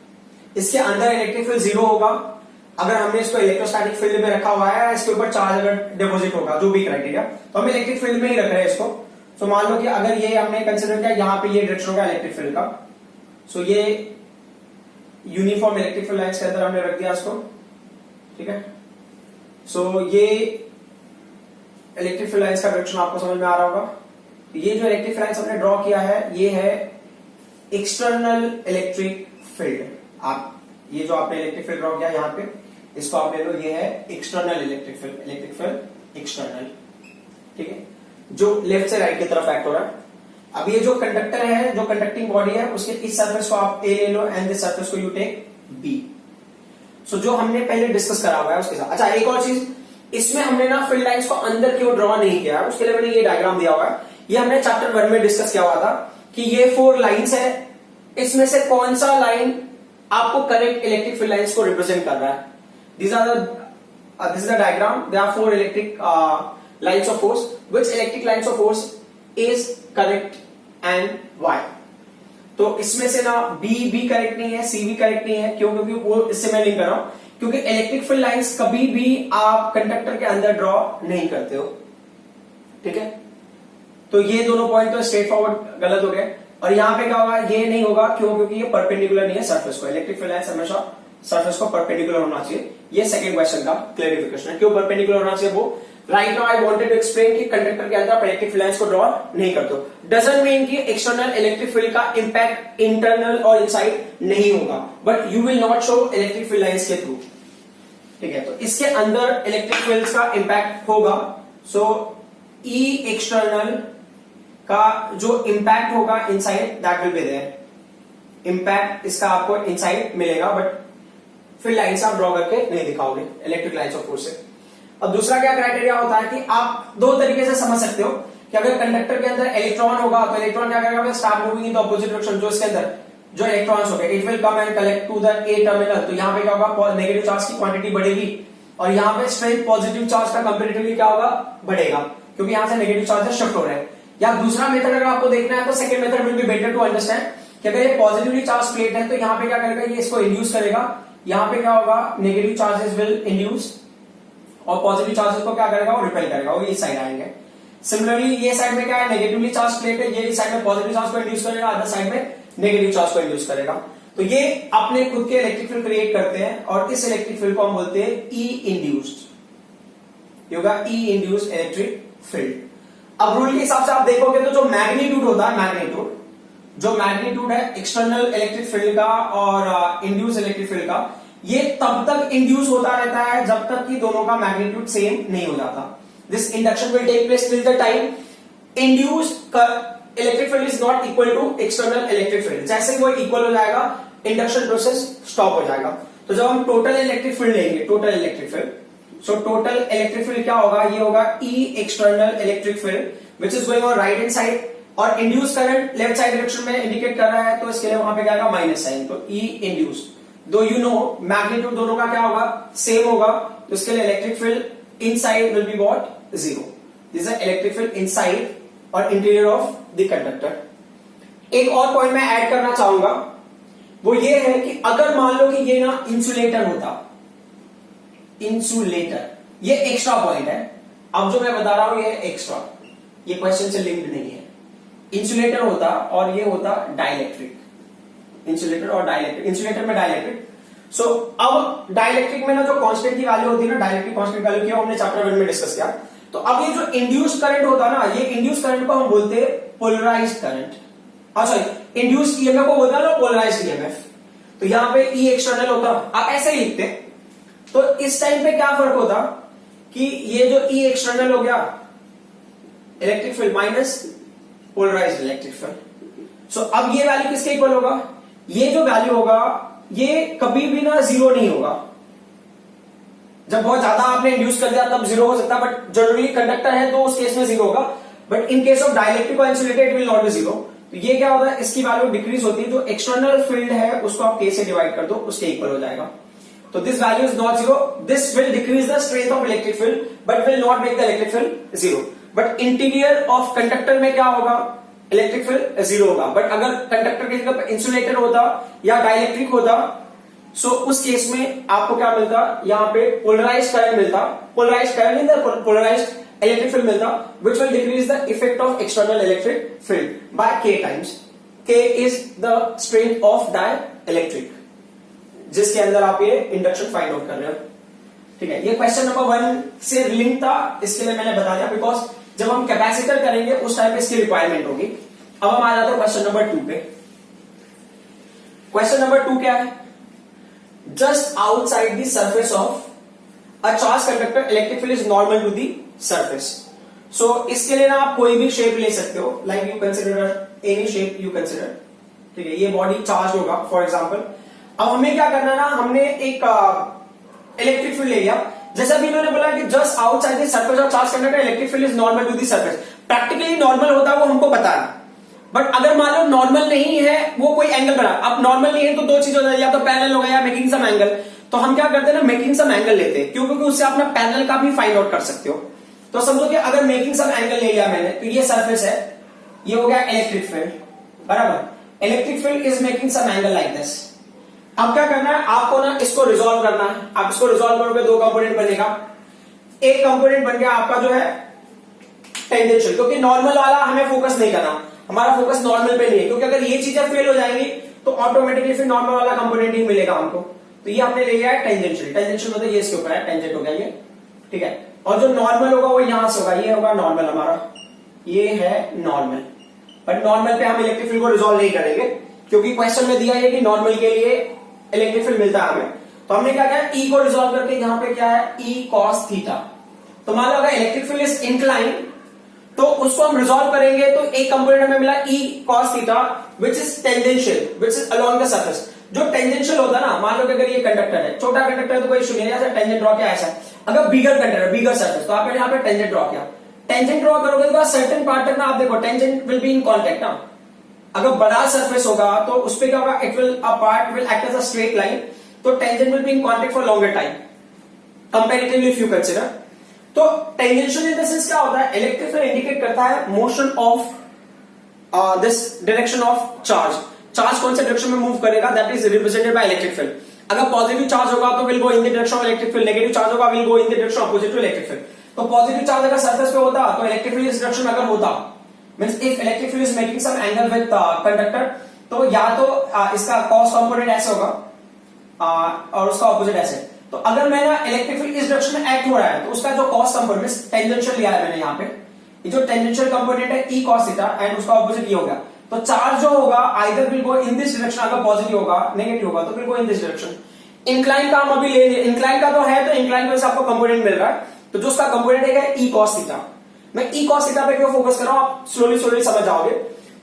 इसके अंदर इलेक्ट्रिक फील्ड 0 होगा अगर हमने इसको इलेक्ट्रोस्टैटिक फील्ड में रखा हुआ है. इसके ऊपर चार्ज अगर डिपॉजिट होगा, जो भी क्राइटेरिया, तो हम इलेक्ट्रिक फील्ड में ही रख रहे हैं इसको. तो मान लो कि अगर ये हमने कंसिडर किया यहाँ पे ये डायरेक्शन होगा इलेक्ट्रिक फील्ड का. सो ये यूनिफॉर्म इलेक्ट्रिक फील्ड लाइन्स के अंदर हमने रख दिया इसको. ठीक है. सो ये इलेक्ट्रिक फील्ड लाइन्स का डायरेक्शन आपको समझ में आ रहा होगा. ये जो इलेक्ट्रिक लाइन्स हमने ड्रॉ किया है ये है एक्सटर्नल इलेक्ट्रिक फील्ड. आप ये जो आपने इलेक्ट्रिक फील्ड ड्रॉ किया यहाँ पे, इसको आप ले लो, ये है external electric field. Electric field external. ठीक है, जो लेफ्ट से राइट की तरफ एक्ट हो रहा है. अब ये जो कंडक्टर है, जो कंडक्टिंग बॉडी है, उसके इस सरफेस को आप ए ले लो एंड दिस सरफेस को यू टेक बी. सो जो हमने पहले डिस्कस करा हुआ है उसके साथ. अच्छा, एक और चीज, इसमें हमने ना फील्ड लाइंस को अंदर की ओर ड्रॉ नहीं किया है, उसके लिए मैंने ये डायग्राम दिया हुआ है. ये हमने चैप्टर 1 में डिस्कस किया हुआ था कि ये 4 लाइंस है, इसमें से कौन सा लाइन आपको करेक्ट इलेक्ट्रिक फील्ड लाइंस को रिप्रेजेंट कर रहा है. This is the diagram. There are 4 electric lines of force. Which electric lines of force is correct and why. तो इसमें से ना बी भी करेक्ट नहीं है, सी भी करेक्ट नहीं है. क्यों? क्योंकि वो इससे मैं लिंक कर रहा हूं, क्योंकि इलेक्ट्रिक फील्ड लाइंस कभी भी आप कंडक्टर के अंदर ड्रॉ नहीं करते हो. ठीक है. तो ये दोनों पॉइंट तो स्ट्रेट फॉरवर्ड गलत हो गए. और यहां पे क्या होगा, ये नहीं होगा. क्यों? क्योंकि ये परपेंडिकुलर नहीं है सरफेस को. इलेक्ट्रिक फील्ड लाइंस हमेशा सरफेस को परपेंडिकुलर होना चाहिए. ये सेकंड क्वेश्चन का क्लैरिफिकेशन है. क्यों परपेंडिकुलर होना चाहिए वो. Right now I wanted to explain कि कंडक्टर के अंदर आप इलेक्ट्रिक फील्ड लाइंस को ड्रॉ नहीं करते हो. डजंट मीन कि एक्सटर्नल इलेक्ट्रिक फील्ड का इंपैक्ट इंटरनल और इनसाइड नहीं होगा, but you will not show electric field lines के थ्रू. ठीक है. तो इसके अंदर इलेक्ट्रिक फील्ड्स का इंपैक्ट होगा. सो ई एक्सटर्नल का जो इंपैक्ट होगा inside, that will be there. Impact इसका आपको इनसाइड मिलेगा, बट फील्ड लाइंस आप ड्रॉ करके नहीं दिखाओगे इलेक्ट्रिक लाइंस ऑफ फोर्स से. अब दूसरा क्या क्राइटेरिया होता है कि आप 2 तरीके से समझ सकते हो कि अगर कंडक्टर के अंदर इलेक्ट्रॉन होगा तो इलेक्ट्रॉन क्या करेगा, start moving in the opposite direction. जो इसके अंदर जो इलेक्ट्रॉन्स हो गए, it will come and collect to the A terminal. तो यहाँ पे क्या होगा, नेगेटिव चार्ज की क्वांटिटी बढ़ेगी और यहाँ पे स्ट्रेंथ पॉजिटिव चार्ज का कंपेरेटिवली क्या होगा, बढ़ेगा, क्योंकि यहाँ से नेगेटिव चार्जेस शिफ्ट हो रहे हैं. या दूसरा मेथड अगर आपको देखना है तो second method will be better to understand कि अगर ये पॉजिटिवली चार्ज प्लेट है तो यहाँ पे क्या करेगा, ये इसको इंड्यूस करेगा. यहाँ पे क्या होगा, नेगेटिव चार्जेस विल इंड्यूस और पॉजिटिव चार्जेस को क्या करेगा, वो रिपेल करेगा, वो इस साइड आएंगे. सिमिलरली ये साइड में क्या है, नेगेटिवली चार्ज प्लेट है, ये इस साइड में पॉजिटिव चार्ज को इंड्यूस करेगा, अदर साइड में नेगेटिव चार्ज को इंड्यूस करेगा. तो ये अपने खुद के इलेक्ट्रिक फील्ड क्रिएट करते हैं और इस इलेक्ट्रिक फील्ड को हम बोलते हैं ई इंड्यूस्ड. ये होगा ई इंड्यूस्ड इलेक्ट्रिक फील्ड. अब रूल के हिसाब से आप देखोगे तो जो मैग्नीट्यूड होता है, जो मैग्नीट्यूड है एक्सटर्नल इलेक्ट्रिक फील्ड का और इंड्यूस इलेक्ट्रिक फील्ड का, ये तब तक इंड्यूस होता रहता है जब तक कि दोनों का मैग्नीट्यूड सेम नहीं हो जाता. This induction will take place till the time induce electric field is not equal to external electric field. जैसे वो इक्वल हो जाएगा, इंडक्शन प्रोसेस स्टॉप हो जाएगा. तो जब हम टोटल इलेक्ट्रिक फील्ड लेंगे, total electric field, so total electric field क्या होगा, ये होगा E external electric field which is going on right hand side, और induce current left side direction में इंडिकेट कर रहा है, तो इसके लिए वहां पे क्या आएगा, माइनस साइन. तो ई इंड्यूस, दो यू नो मैग्नीट्यूड दोनों का क्या होगा, सेम होगा, तो इसके लिए electric field inside will be what, 0. This is electric field inside और इंटीरियर ऑफ द कंडक्टर. एक और पॉइंट मैं ऐड करना चाहूंगा, वो ये है कि अगर मान लो कि ये ना इंसुलेटर होता, इंसुलेटर, ये एक्स्ट्रा पॉइंट है. अब जो मैं बता रहा हूं ये एक्स्ट्रा, ये क्वेश्चन से लिंक्ड नहीं है. इंसुलेटर होता और ये होता डाइलेक्ट्रिक. इंसुलेटर और डाइलेक्ट्रिक, इंसुलेटर में डाइलेक्ट्रिक. सो अब डाइलेक्ट्रिक में ना जो कांस्टेंट की वैल्यू होती है ना, डाइलेक्ट्रिक कांस्टेंट वैल्यू की हमने चैप्टर 1 में डिस्कस किया। तो अब ये जो इंड्यूस्ड करंट होता है ना, ये इंड्यूस्ड करंट को हम बोलते हैं polarized current. Sorry, induced EMF को बोलते हैं ना पोलराइज्ड ईएमएफ। तो यहां पे ई एक्सटर्नल होता, आप ऐसे ही लिखते। तो इस टाइम पे क्या फर्क होता कि ये जो ई एक्सटर्नल हो गया electric field minus polarised electric field. So अब ये वैल्यू किसके इक्वल होगा, ये जो वैल्यू होगा ये कभी भी ना जीरो नहीं होगा। जब बहुत ज्यादा आपने इंड्यूस कर दिया तब जीरो हो सकता है, बट जनरली कंडक्टर है तो उस केस में जीरो होगा, but in case of dielectric और insulated it will not be zero. तो ये क्या होता है, इसकी वैल्यू डिक्रीज होती है, तो एक्सटर्नल फील्ड है उसको आप के से डिवाइड कर दो, उसके इक्वल हो जाएगा। तो this value is not zero, this will decrease the strength of electric field but will not make the electric field zero. But interior of conductor में क्या होगा, इलेक्ट्रिक फील्ड जीरो होगा। बट अगर कंडक्टर की जगह इंसुलेटर होता या dielectric होता, सो उस केस में आपको क्या मिलता, यहां पे पोलराइज्ड करंट मिलता, polarized current in the polarized electric field मिलता, which will decrease the effect of external electric field by k times. K is the strength of dielectric, जिसके अंदर आप ये इंडक्शन फाइंड आउट कर रहे हो। ठीक है, ये क्वेश्चन नंबर 1 से लिंक था, इसके लिए मैंने बता दिया, बिकॉज जब हम कैपेसिटर करेंगे उस टाइम पे इसकी रिक्वायरमेंट होगी। अब हम आ जाते हैं क्वेश्चन नंबर 2 पे। क्वेश्चन नंबर 2 क्या है, just outside the surface of a charged conductor electric field is normal to the surface. So इसके लिए ना आप कोई भी शेप ले सकते हो, like you consider any shape you consider। ठीक है, ये बॉडी चार्ज होगा फॉर एग्जांपल। अब हमें क्या करना है ना, हमने एक इलेक्ट्रिक फील्ड ले लिया, जैसा भी इन्होंने बोला कि just outside the surface of charge conductor electric field is normal to the surface. Practically normal होता है वो हमको पता है, बट अगर मान लो नॉर्मल नहीं है, वो कोई एंगल बना, अब नॉर्मल नहीं है तो दो चीज हो जाएगी, या तो पैरेलल होगा या मेकिंग सम एंगल। तो हम क्या करते हैं ना, मेकिंग सम एंगल लेते हैं, क्यों, क्योंकि उससे आप ना पैरेलल का भी फाइंड आउट कर सकते हो। तो समझो कि अगर मेकिंग सम एंगल ले लिया मैंने, तो ये सरफेस है, ये हो गया इलेक्ट्रिक फील्ड, बराबर। Electric field is making some angle like this. अब क्या करना है आपको ना, इसको रिजोल्व करना है। आप इसको रिजोल्व करोगे, दो कंपोनेंट बनेगा। एक कंपोनेंट बन गया आपका जो है टेंजेंशियल, क्योंकि नॉर्मल वाला हमें फोकस नहीं करना, हमारा फोकस नॉर्मल पे नहीं है, क्योंकि अगर ये चीजें फेल हो जाएंगी तो ऑटोमेटिकली फिर नॉर्मल वाला कंपोनेंट ही मिलेगा हमको। तो ये हमने ले लिया है टेंजेंशियल। टेंजेंशियल मतलब ये इसके ऊपर है, टेंजेंट हो गया ये, ठीक है। और जो नॉर्मल होगा वो यहां से होगा, ये होगा नॉर्मल हमारा, ये है नॉर्मल। बट नॉर्मल पे हम इलेक्ट्रिक फील्ड को रिजोल्व नहीं करेंगे, क्योंकि क्वेश्चन में दिया है कि नॉर्मल के लिए इलेक्ट्रिक फील्ड मिलता है हमें। तो हमने क्या किया, ई को रिजोल्व करके यहाँ पे क्या है, ई कॉस थीटा। तो मान लो अगर इलेक्ट्रिक फील्ड इज इंक्लाइन, तो उसको हम रिजोल्व करेंगे, तो एक कंपोनेंट हमें मिला ई cos theta which is tangential, which is along the surface. जो टेंजेंशियल होता है ना, मान लो कि अगर ये कंडक्टर है, छोटा कंडक्टर है तो कोई इशू नहीं है, ऐसा टेंजेंट ड्रॉ किया ऐसा। अगर बिगर कंडक्टर, बिगर सरफेस, तो आपने यहाँ पे टेंजेंट ड्रॉ किया। टेंजेंट ड्रॉ करोगे तो सर्टेन पार्ट तक ना आप देखो tangent will be in contact ना। अगर बड़ा सरफेस होगा तो उस पर क्या होगा, it will a part will act as a straight line, तो tangent will be in contact for longer time comparatively if you consider. तो टेंजेंशियल इन द सेंस क्या होता है, इलेक्ट्रिक फील्ड इंडिकेट करता है motion of this direction of charge. Charge कौन से direction में मूव करेगा, that is represented by electric field. अगर पॉजिटिव चार्ज होगा तो will go in the direction of electric field, negative charge होगा will go in the direction opposite to electric field. तो positive charge अगर surface पे होता तो इलेक्ट्रिक फील्ड इस डायरेक्शन में अगर होता, means if electric field is making some angle with conductor, तो या तो इसका कॉस कंपोनेंट ऐसे होगा और उसका ऑपोजिट ऐसे। तो अगर मैं ना इलेक्ट्रिक फील्ड इस डायरेक्शन में एक्ट हो रहा है, तो उसका जो कॉस कंपोनेंट टेंजेंशियल लिया है मैंने यहाँ पे, ये जो टेंजेंशियल कंपोनेंट है ई कॉस थीटा, एंड उसका ऑपोजिट ये होगा। तो चार्ज जो होगा either will go in this direction, अगर पॉजिटिव होगा, नेगेटिव होगा तो will go in this direction. Incline का हम अभी ले लिए, इंक्लाइन का तो है, तो इंक्लाइन में से आपको कंपोनेंट मिल रहा है, तो जो उसका कंपोनेंट है ई कॉस थीटा। मैं ई कॉस थीटा पे क्यों फोकस कर रहा हूं, आप स्लोली स्लोली समझ जाओगे।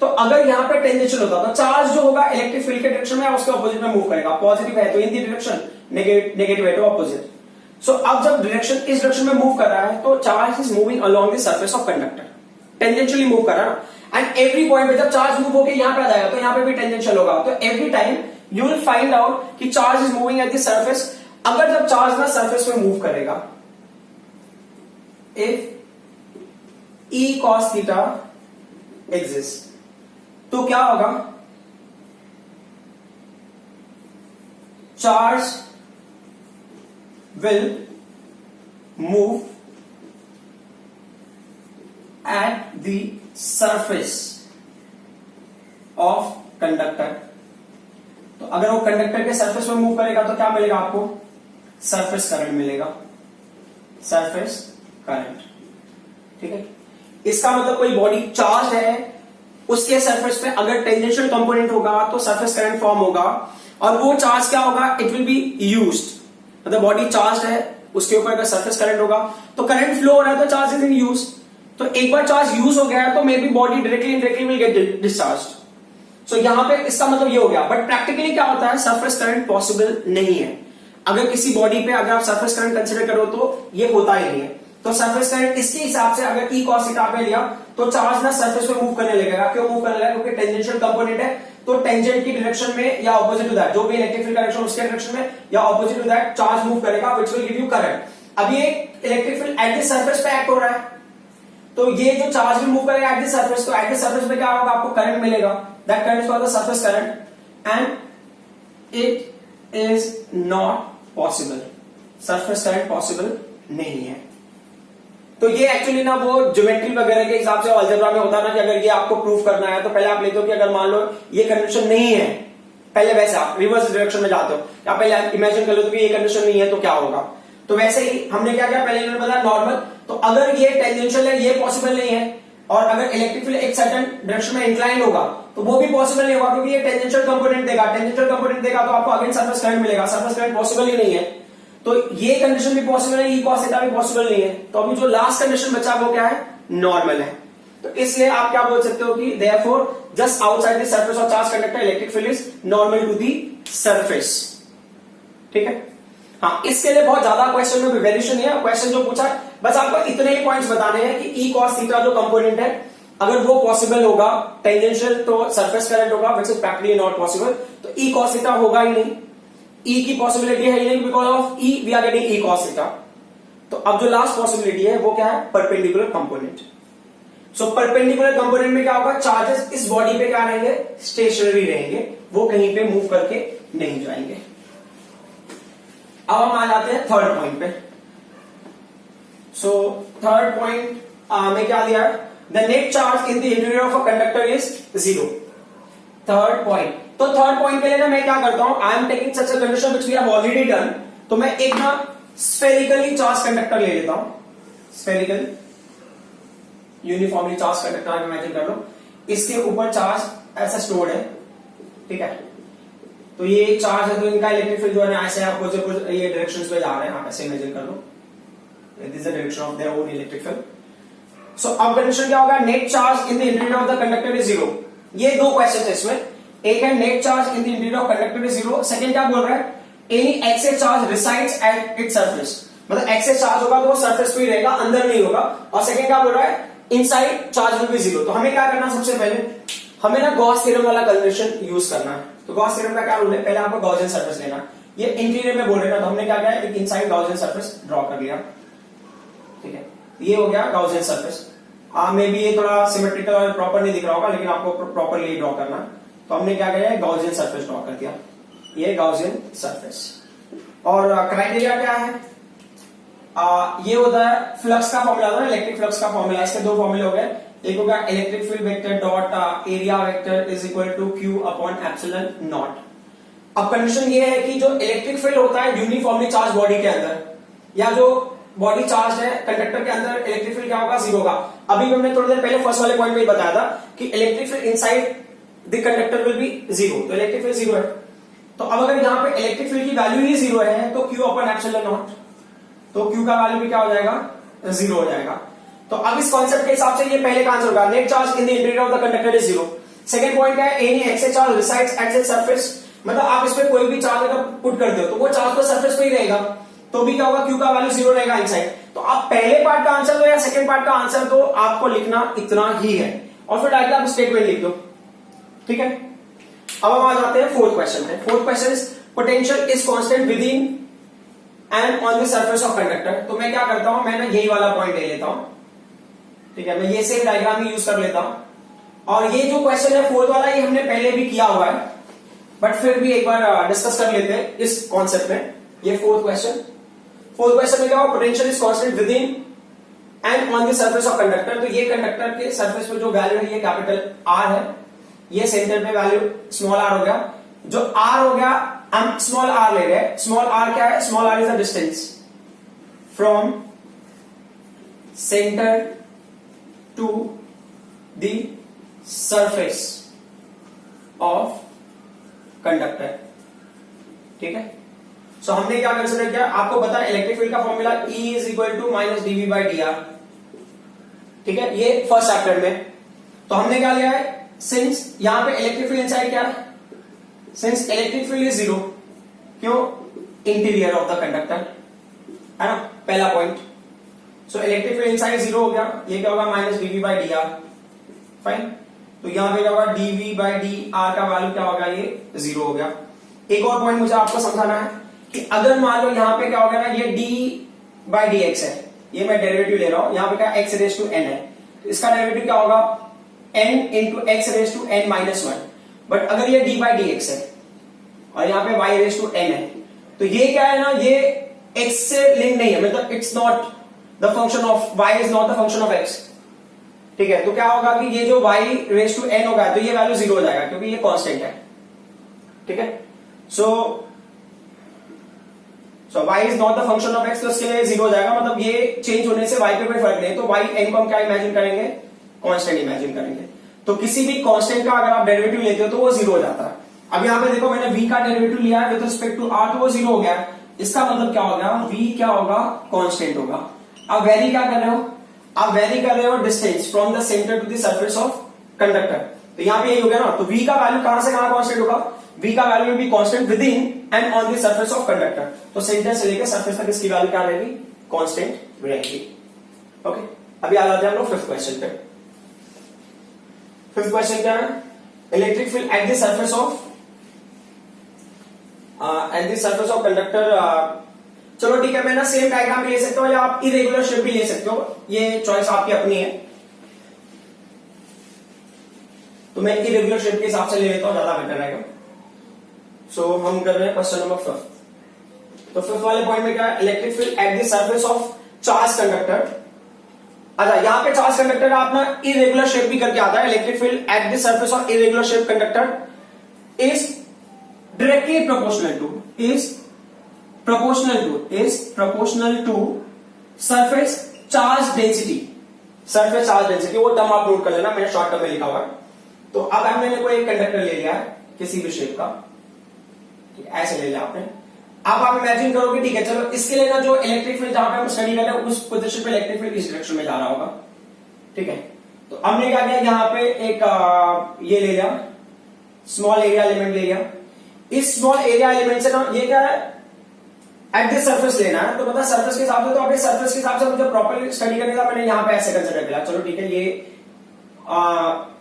तो अगर यहाँ पे टेंजेंशियल होता तो चार्ज जो होगा इलेक्ट्रिक फील्ड के डायरेक्शन में उसके ऑपोजिट में मूव करेगा, पॉजिटिव है तो इन दी डायरेक्शन, नेगेटिव है तो ऑपोजिट। सो अब जब डायरेक्शन इस डायरेक्शन में मूव कर रहा है, तो charge is moving along the surface of conductor, tangentially move कर रहा है। एंड एवरी पॉइंट पे जब चार्ज मूव होकर यहां पे आ जाएगा, तो यहां पे भी टेंजेंशियल होगा। तो every time you will find out कि charge is moving at the surface. अगर जब चार्ज ना सरफेस में मूव करेगा, if E cos theta exist, तो क्या होगा, charge will move at the surface of conductor तो अगर वो कंडक्टर के सरफेस पे मूव करेगा तो क्या मिलेगा आपको? सरफेस करंट मिलेगा, सरफेस करंट। ठीक है, इसका मतलब कोई बॉडी चार्ज है, उसके सरफेस पे अगर टेंजेंशियल कंपोनेंट होगा तो सरफेस करंट फॉर्म होगा, और वो चार्ज क्या होगा? It will be used. मतलब बॉडी चार्ज है, उसके ऊपर अगर सरफेस करंट होगा तो करंट फ्लो हो रहा है, तो चार्ज इज इन यूज। तो एक बार चार्ज यूज हो गया है तो maybe body directly indirectly will get discharge. So यहां पे इसका मतलब ये हो गया। बट प्रैक्टिकली क्या होता है? सरफेस करंट पॉसिबल नहीं है। अगर किसी बॉडी पे अगर आप सरफेस करंट कंसिडर करो तो ये होता ही नहीं है। तो सरफेस करंट इसके हिसाब से अगर ई कॉस थीटा पे लिया तो चार्ज ना सरफेस पे मूव करने लगेगा। क्यों मूव करने लगेगा? क्योंकि टेंजेंशियल कंपोनेंट है, तो टेंजेंट की डायरेक्शन में या ऑपोजिट टू दैट, जो भी इलेक्ट्रिक फील्ड डायरेक्शन उसके डायरेक्शन में या opposite to that charge move करेगा, which will give you current. अब ये electric field at the surface पे एक्ट हो रहा है, तो ये जो चार्ज भी मूव करेगा एट द सरफेस, तो एट द सरफेस पे क्या होगा? आपको करंट मिलेगा। That current is called the surface current and it is not possible. Surface current possible नहीं है। तो ये एक्चुअली ना वो ज्योमेट्री वगैरह के हिसाब से अलजेब्रा में होता है ना कि अगर ये आपको प्रूफ करना है तो पहले आप लेते हो कि अगर मान लो ये कंडीशन नहीं है, पहले वैसे आप रिवर्स डायरेक्शन में जाते हो, या पहले इमेजिन कर लो कि ये कंडीशन नहीं है तो क्या होगा। तो वैसे ही हमने क्या किया, पहले इन्होंने बताया नॉर्मल। तो अगर ये टेंजेंशियल है, ये पॉसिबल नहीं है, और अगर इलेक्ट्रिक फील्ड एक सर्टेन डायरेक्शन में इंक्लाइन होगा तो वो भी पॉसिबल नहीं होगा, क्योंकि ये टेंजेंशियल कंपोनेंट देगा। टेंजेंशियल कंपोनेंट देगा तो आपको अगेन सरफेस करंट मिलेगा। सरफेस करंट पॉसिबल ही नहीं है, तो ये कंडीशन भी पॉसिबल है, ई कॉस थीटा भी पॉसिबल नहीं है। तो अभी जो लास्ट कंडीशन बचा वो क्या है? नॉर्मल है। तो इसलिए आप क्या बोल सकते हो कि therefore just outside the surface of charge conductor electric field is normal to the surface. ठीक है, हाँ, इसके लिए बहुत ज्यादा क्वेश्चन में वेरिएशन नहीं है। क्वेश्चन जो पूछा बस आपको इतने ही पॉइंट्स बताने हैं कि ई कॉस थीटा जो कंपोनेंट है अगर वो पॉसिबल होगा टेंजेंशियल तो सरफेस करंट होगा, which is practically not possible. तो ई कॉस थीटा होगा ही नहीं, ई की पॉसिबिलिटी है ही नहीं, because of E we are getting E cos theta. तो अब जो लास्ट पॉसिबिलिटी है वो क्या है? Perpendicular component. So perpendicular component में क्या होगा? चार्जेस इस बॉडी पे क्या रहेंगे? स्टेशनरी रहेंगे, वो कहीं पे मूव करके नहीं जाएंगे। अब हम आ जाते हैं थर्ड पॉइंट पे। सो थर्ड पॉइंट में क्या दिया है? The net charge in the interior of a conductor is 0। Third point, तो थर्ड पॉइंट के लिए ना मैं क्या करता हूं, I am taking such a condition which we have already done. तो मैं एक ना स्फेरिकली चार्ज कंडक्टर ले लेता हूं, spherical uniformly charge conductor imagine कर लो, इसके ऊपर चार्ज ऐसा स्टोर्ड है। ठीक है, तो ये चार्ज है तो इनका इलेक्ट्रिक फील्ड जो है ऐसे अपोजिट ये डायरेक्शंस में जा रहे हैं। आप ऐसे इमेजिन कर लो, this is the direction of their own electric field. So अब कंडीशन क्या होगा? Net charge in the interior of the conductor is 0। ये दो क्वेश्चन है इसमें, एक है net charge in the interior of conductor is 0, second क्या बोल रहा है? Any excess charge resides at its surface. मतलब एक्सेस चार्ज होगा तो वो सरफेस पे ही रहेगा, अंदर नहीं होगा। और सेकंड क्या बोल रहा है? Inside charge will be 0। तो हमें क्या करना है? सबसे पहले हमें ना गॉस थ्योरम वाला कंडीशन यूज करना है। तो गॉस थ्योरम का क्या रूल है? पहले आपको गॉसियन सरफेस लेना। ये इंटीरियर में बोल रहे हैं ना, तो हमने क्या किया? एक इनसाइड गॉसियन सरफेस ड्रॉ कर लिया। ठीक है, ये हो गया गॉसियन सरफेस। मे बी ये थोड़ा सिमेट्रिकल और प्रॉपर नहीं दिख रहा होगा, लेकिन आपको प्रॉपरली ड्रॉ करना है। तो हमने क्या किया? गॉसियन सरफेस ड्रॉ कर दिया, ये गॉसियन सरफेस। और क्राइटेरिया क्या है? ये होता है फ्लक्स का फॉर्मूला होता है, इलेक्ट्रिक फ्लक्स का फॉर्मूला। इसके दो फॉर्मूले हो गए, एक होगा electric field vector dot area vector is equal to Q upon epsilon naught. अब कंडीशन ये है कि जो इलेक्ट्रिक फील्ड होता है यूनिफॉर्मली चार्ज बॉडी के अंदर, या जो बॉडी चार्ज है कंडक्टर के अंदर, इलेक्ट्रिक फील्ड क्या होगा? 0 का। अभी हमने थोड़ी देर पहले फर्स्ट वाले पॉइंट में बताया था कि electric field inside the conductor will be 0, तो इलेक्ट्रिक फील्ड 0 है। तो अब अगर यहां पे इलेक्ट्रिक फील्ड की वैल्यू ही 0 है तो क्यू अपॉन एप्सिलॉन नॉट, तो क्यू का वैल्यू भी क्या हो जाएगा? 0 हो जाएगा। तो अब इस कॉन्सेप्ट के हिसाब से ये पहले का आंसर होगा, net charge in the interior of the conductor is 0। Second point क्या है? Any excess charge resides at the surface. मतलब आप इस पे कोई भी चार्ज अगर पुट करते हो तो वो चार्ज तो सरफेस पे ही रहेगा, तो भी क्या होगा? क्यू का वैल्यू 0 रहेगा इनसाइड। तो आप पहले पार्ट का आंसर दो या सेकंड पार्ट का आंसर दो, आपको लिखना इतना ही है, और फिर डायरेक्ट आप स्टेटमेंट लिख दो। ठीक है, अब हम आ जाते हैं फोर्थ क्वेश्चन पे। Fourth question is potential is constant with in and on the surface of conductor. तो मैं क्या करता हूं, मैं ना यही वाला पॉइंट ले लेता हूं। ठीक है, मैं ये सेम डायग्राम ही यूज कर लेता हूं। और ये जो क्वेश्चन है फोर्थ वाला, ये हमने पहले भी किया हुआ है, बट फिर भी एक बार डिस्कस कर लेते हैं इस कॉन्सेप्ट में। ये फोर्थ क्वेश्चन में क्या होगा? Potential is constant with in and on the surface of conductor. तो ये कंडक्टर के सरफेस पे जो वैल्यू है ये कैपिटल आर है, ये सेंटर पे वैल्यू स्मॉल आर हो गया, जो r हो गया, हम स्मॉल r ले रहे हैं। स्मॉल r क्या है? Small r is the distance from centre to the surface of conductor. ठीक है, सो हमने क्या कंसिडर किया, आपको पता है इलेक्ट्रिक फील्ड का formula E is equal to minus D V by D R. ठीक है, ये फर्स्ट चैप्टर में। तो हमने क्या लिया है, सिंस यहां पे इलेक्ट्रिक फील्ड इनसाइड क्या है, since electric field is zero, क्यों? इंटीरियर ऑफ द कंडक्टर, है ना, पहला point. So electric field inside zero हो गया, ये क्या होगा, minus D V by D R. Fine, तो यहां पे क्या होगा, डीवी बाई डी आर का वैल्यू क्या होगा, ये जीरो हो गया। एक और पॉइंट मुझे आपको समझाना है कि अगर मान लो यहां पे क्या होगा ना, ये d बाई डी एक्स है, ये मैं डेरिवेटिव ले रहा हूं, यहां पे क्या x रेज टू n है, तो इसका डेरिवेटिव क्या होगा, n into X raise to n minus one. But अगर ये d बाई डी एक्स है और यहां पे y रेज टू n है, तो ये क्या है ना, ये x से लिंक नहीं है, मतलब it's not the function of y is not the function of x। ठीक है, तो क्या होगा कि ये जो y रेज टू n होगा, तो ये वैल्यू जीरो हो जाएगा क्योंकि ये कांस्टेंट है। ठीक है, सो y is not the function of x, तो इसके लिए जीरो हो जाएगा, मतलब ये चेंज होने से y पे कोई फर्क नहीं। तो y n को हम क्या इमेजिन करेंगे, कांस्टेंट इमेजिन करेंगे। तो किसी भी कांस्टेंट का अगर आप डेरिवेटिव लेते हो तो वो जीरो हो जाता है। अब यहाँ पे देखो, मैंने v का डेरिवेटिव लिया है विद रिस्पेक्ट टू r, तो वो जीरो हो गया। इसका मतलब क्या हो गया, v क्या होगा, कांस्टेंट होगा। अब वेरी क्या कर रहे हो, आप वेरी कर रहे हो distance from the centre to the surface of conductor, तो यहाँ पे यही हो गया ना। तो v का वैल्यू कहां से कहां कांस्टेंट होगा, v का वैल्यू भी constant with in and on the surface of conductor. तो सेंटर से लेकर सरफेस तक इसकी वैल्यू क्या रहेगी, कांस्टेंट रहेगी। ओके, अभी आ जाते हैं हम लोग फिफ्थ क्वेश्चन पे। फिफ्थ क्वेश्चन क्या है, electric field at the surface of conductor. चलो ठीक है, मैं ना सेम डायग्राम भी ले सकता हूं या आप इरेगुलर शेप भी ले सकते हो, ये चॉइस आपकी अपनी है। तो मैं इरेगुलर शेप के हिसाब से ले लेता हूं, ज्यादा बेटर रहेगा। सो हम कर रहे हैं क्वेश्चन नंबर फिफ्थ। तो फिफ्थ वाले पॉइंट में क्या है, electric field at the surface of charge conductor. अच्छा, यहां पे चार्ज कंडक्टर आप ना इरेगुलर शेप भी करके आता है। Electric field at the surface of irregular shape conductor is directly proportional to surface charge density। Surface charge density, वो टर्म आप नोट कर लेना, मैंने शॉर्ट टर्म में लिखा हुआ है। तो अब हमने कोई एक कंडक्टर ले लिया है किसी भी शेप का, ऐसे ले लिया आपने। अब आप इमेजिन करोगे, ठीक है चलो, इसके लिए ना जो इलेक्ट्रिक फील्ड जहां पे हम स्टडी कर रहे हैं उस पोजीशन पे इलेक्ट्रिक फील्ड इस डायरेक्शन में जा रहा होगा। ठीक है, तो हमने क्या किया, यहाँ पे एक ये ले लिया, स्मॉल एरिया एलिमेंट ले लिया। इस स्मॉल एरिया एलिमेंट से ना ये क्या है, एट द सरफेस लेना है, तो मतलब सरफेस के हिसाब से, तो अभी सरफेस के हिसाब से मुझे प्रॉपर्ली स्टडी करने का मैंने यहाँ पे ऐसे कंसिडर किया। चलो ठीक है, ये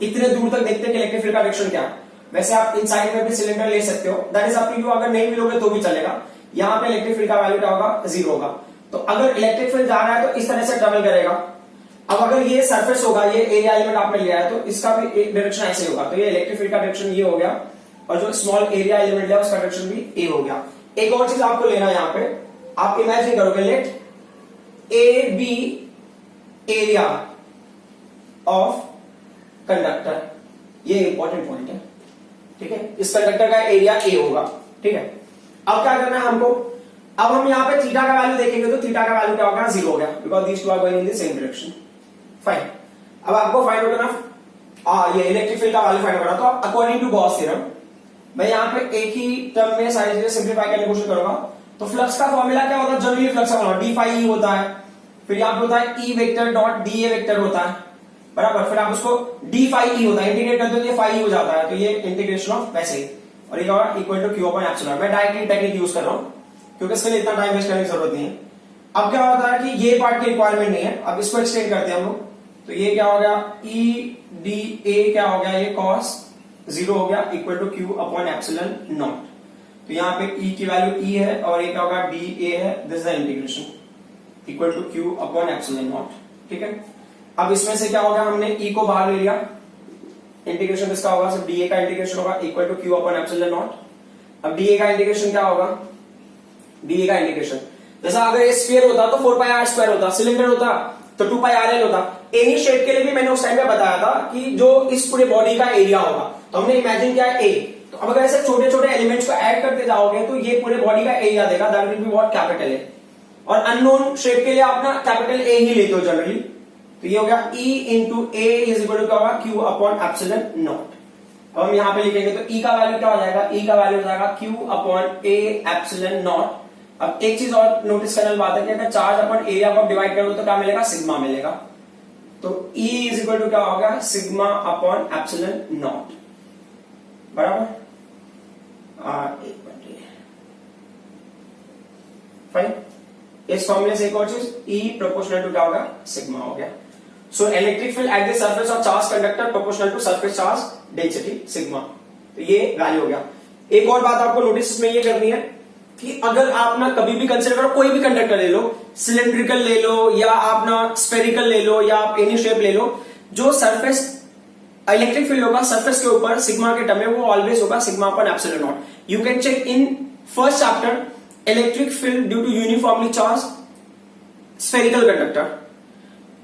इतने दूर तक देखते हैं कि इलेक्ट्रिक फील्ड का डायरेक्शन क्या है। वैसे आप इन साइड में भी सिलेंडर ले सकते हो, that is up to you, अगर नहीं भी लोगे तो भी चलेगा। यहाँ पे इलेक्ट्रिक फील्ड का वैल्यू क्या होगा, जीरो होगा। तो अगर इलेक्ट्रिक फील्ड जा रहा है तो इस तरह से ट्रेवल करेगा। अब अगर ये सरफेस होगा, ये एरिया एलिमेंट आपने लिया है, तो इसका भी डायरेक्शन ऐसे होगा। तो ये इलेक्ट्रिक फील्ड का डायरेक्शन ये हो गया, और जो स्मॉल एरिया एलिमेंट लिया उसका डायरेक्शन भी ए हो गया। एक और चीज आपको लेना है, यहाँ पे आप इमेजिन करोगे, let A be area of conductor, ये इंपॉर्टेंट पॉइंट है। ठीक है, इस कंडक्टर का एरिया ए होगा। ठीक है, अब क्या करना है हमको, अब हम यहाँ पे थीटा का वैल्यू देखेंगे, तो थीटा का वैल्यू क्या होगा, जीरो हो गया, because these two are going in the same direction. Fine, अब आपको फाइंड आउट करना, ये इलेक्ट्रिक फील्ड का वैल्यू फाइंड करना। तो अकॉर्डिंग टू गॉस थ्योरम, मैं यहाँ पे एक ही टर्म में सारी चीजें सिंप्लीफाई करने की कोशिश करूंगा। तो फ्लक्स का फॉर्मूला क्या होता है, जनरली फ्लक्स का फॉर्मूला डी फाई ई होता है, फिर यहाँ पे होता है E vector dot D A vector होता है, बराबर। फिर आप उसको डी फाई ई होता है, इंटीग्रेट करते हो तो ये फाई हो जाता है, तो ये इंटीग्रेशन ऑफ वैसे ही, और ये equal to Q upon epsilon. मैं डायरेक्टली टेक्निक यूज कर रहा हूँ क्योंकि इसके लिए इतना टाइम वेस्ट करने की जरूरत नहीं है। अब क्या होता है कि ये पार्ट की रिक्वायरमेंट नहीं है, अब इसको एक्सटेंड करते हैं हम लोग। तो ये क्या हो गया, ई डी ए क्या हो गया, ये कॉस जीरो हो गया, equal to Q upon epsilon naught. तो यहाँ पे ई की वैल्यू ई है और ये क्या होगा, डी ए है, this the integration equal to Q upon epsilon naught. ठीक है, अब इसमें से क्या होगा, हमने ई को बाहर ले लिया, इंटीग्रेशन किसका होगा, सिर्फ डी ए का इंटीग्रेशन होगा, equal to Q upon epsilon naught. अब डी ए का इंटीग्रेशन क्या होगा, डी ए का इंटीग्रेशन, जैसा अगर ये स्फीयर होता तो 4 पाई आर स्क्वायर होता, सिलेंडर होता तो 2 पाई आर एल होता। एनी शेप के लिए भी मैंने उस टाइम पे बताया था कि जो इस पूरे बॉडी का एरिया होगा, तो हमने इमेजिन किया ए, तो तो अब अगर ऐसे छोटे छोटे एलिमेंट्स को ऐड करते जाओगे तो ये पूरे बॉडी का एरिया देगा, that will be what, capital A. और अननोन शेप के लिए आप ना कैपिटल ए ही लेते हो जनरली, तो ये हो गया E into A is equal to क्या होगा, Q अपॉन एप्सिलॉन नॉट। अब हम यहाँ पे लिखेंगे तो E का वैल्यू क्या हो जाएगा, E का वैल्यू हो जाएगा Q upon A epsilon naught. अब एक चीज और नोटिस करने वाली बात है कि अगर चार्ज अपॉन एरिया को डिवाइड करोगे तो क्या मिलेगा, सिग्मा मिलेगा। तो E इज इक्वल टू क्या हो गया, सिग्मा अपॉन एप्सिलॉन नॉट, बराबर। फाइन। इस फॉर्मूले से एक और चीज, E प्रोपोर्शनल टू क्या होगा, सिग्मा हो गया। So electric field at the surface of charge conductor proportional to surface charge density sigma, तो ये वैल्यू हो गया। एक और बात आपको नोटिस में ये करनी है कि अगर आप ना कभी भी कंसिडर करो, कोई भी कंडक्टर ले लो, सिलेंड्रिकल ले लो या आप ना स्फेरिकल ले लो या आप एनी शेप ले लो, जो सरफेस इलेक्ट्रिक फील्ड होगा सरफेस के ऊपर सिग्मा के टर्म में, वो ऑलवेज होगा sigma upon epsilon naught. You can check in first chapter electric field due to uniformly charge spherical conductor,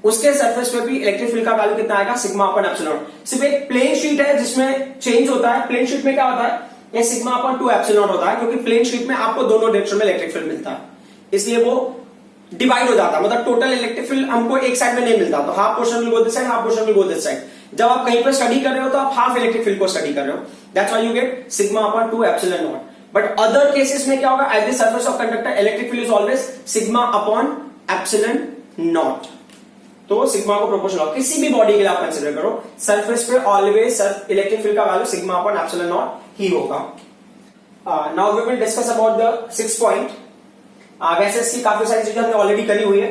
उसके सरफेस पे भी इलेक्ट्रिक फील्ड का वैल्यू कितना आएगा, सिग्मा अपॉन एप्सिलॉन। सिर्फ एक प्लेन शीट है जिसमें चेंज होता है, प्लेन शीट में क्या होता है, ये सिग्मा अपॉन 2 एप्सिलॉन होता है, क्योंकि प्लेन शीट में आपको दोनों डायरेक्शन में इलेक्ट्रिक फील्ड मिलता है, इसलिए वो डिवाइड हो जाता है, मतलब टोटल इलेक्ट्रिक फील्ड हमको एक साइड में नहीं मिलता, तो half portion will go this side, half portion will go this side. जब आप कहीं पर स्टडी कर रहे हो तो आप हाफ इलेक्ट्रिक फील्ड को स्टडी कर रहे हो, that's why you get sigma upon 2 epsilon not. But other cases में क्या होगा, eight the surface of conductor electric field is always sigma upon epsilon naught. तो सिग्मा को प्रोपोर्शनल किसी भी बॉडी के लिए आप कंसीडर करो, सरफेस पे ऑलवेज इलेक्ट्रिक फील्ड का value sigma upon epsilon naught ही होगा। Now we will discuss about the 6 point. वैसे इसकी काफी सारी चीजें हमने ऑलरेडी करी हुई है।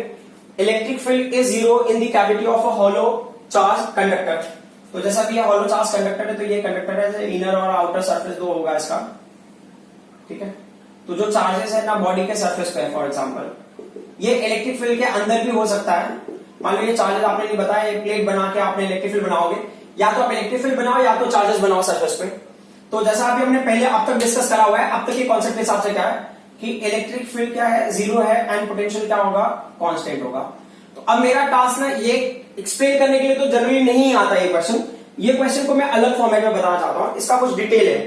Electric field is zero in the cavity of a hollow charge conductor. तो जैसा कि ये हॉलो चार्ज कंडक्टर है, तो ये कंडक्टर है, इनर और आउटर सरफेस दो होगा इसका, ठीक है। तो जो चार्जेस है ना बॉडी के सरफेस पे, फॉर एग्जांपल ये इलेक्ट्रिक फील्ड के अंदर भी हो सकता है। मान लो ये चार्जेस आपने नहीं बताया, एक प्लेट बना के आपने इलेक्ट्रिक फील्ड बनाओगे, या तो आप इलेक्ट्रिक फील्ड बनाओ या तो चार्जेस बनाओ सरफेस पे। तो जैसा अभी हमने पहले अब तक डिस्कस करा हुआ है, अब तक ये कॉन्सेप्ट के हिसाब से क्या है कि इलेक्ट्रिक फील्ड क्या है, जीरो है, एंड पोटेंशियल क्या होगा, कांस्टेंट होगा। तो अब मेरा टास्क ना ये एक्सप्लेन करने के लिए तो जरूरी नहीं आता ये क्वेश्चन, ये क्वेश्चन को मैं अलग फॉर्मेट में बताना चाहता हूं, इसका कुछ डिटेल है।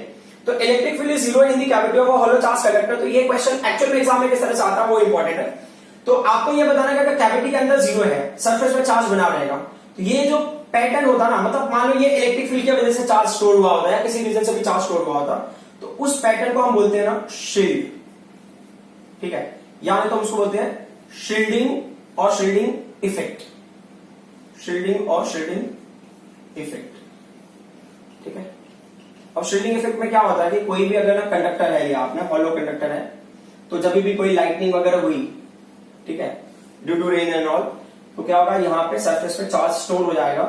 तो electric field is zero in the cavity of a hollow charge conductor, तो ये क्वेश्चन एक्चुअल में एग्जाम में किस तरह से आता है वो इंपॉर्टेंट है। तो आपको ये बताना है कि अगर कैविटी के अंदर जीरो है, सरफेस पे चार्ज बना रहेगा, तो ये जो पैटर्न होता है ना, मतलब मान लो ये इलेक्ट्रिक फील्ड की वजह से चार्ज स्टोर हुआ होता है, किसी रीजन से भी चार्ज स्टोर हुआ होता, तो उस पैटर्न को हम बोलते हैं ना शील्ड, ठीक है, या तो हम उसको बोलते हैं शील्डिंग और शील्डिंग इफेक्ट, शील्डिंग और शील्डिंग इफेक्ट, ठीक है। अब शील्डिंग इफेक्ट में क्या होता है कि कोई भी अगर ना कंडक्टर है, या आपने हॉलो कंडक्टर है, तो जब भी कोई लाइटनिंग वगैरह हुई, ठीक है, due to rain and all, तो क्या होगा, यहाँ पे सरफेस पे चार्ज स्टोर हो जाएगा,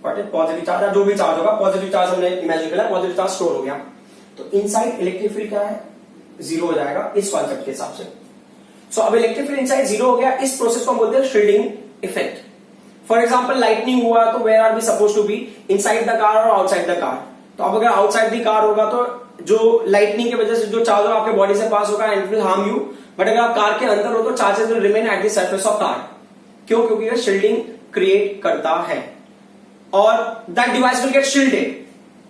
पॉजिटिव चार्ज या जो भी चार्ज होगा, पॉजिटिव चार्ज हमने इमेजिन किया, पॉजिटिव चार्ज स्टोर हो गया, तो इनसाइड इलेक्ट्रिक फील्ड क्या है, जीरो हो जाएगा इस कॉन्सेप्ट के हिसाब से। सो अब इलेक्ट्रिक फील्ड इनसाइड जीरो हो गया, इस प्रोसेस को हम बोलते हैं shielding effect. For example lightning हुआ तो where are we supposed to be, inside the car और आउटसाइड द कार। तो अब अगर आउटसाइड द कार होगा तो जो लाइटनिंग की वजह से जो चार्ज आपके बॉडी से पास होगा and will harm you, but अगर आप कार के अंदर हो तो charges will remain at the surface of car. क्यों? क्योंकि ये शील्डिंग क्रिएट करता है, और that device will get shielded,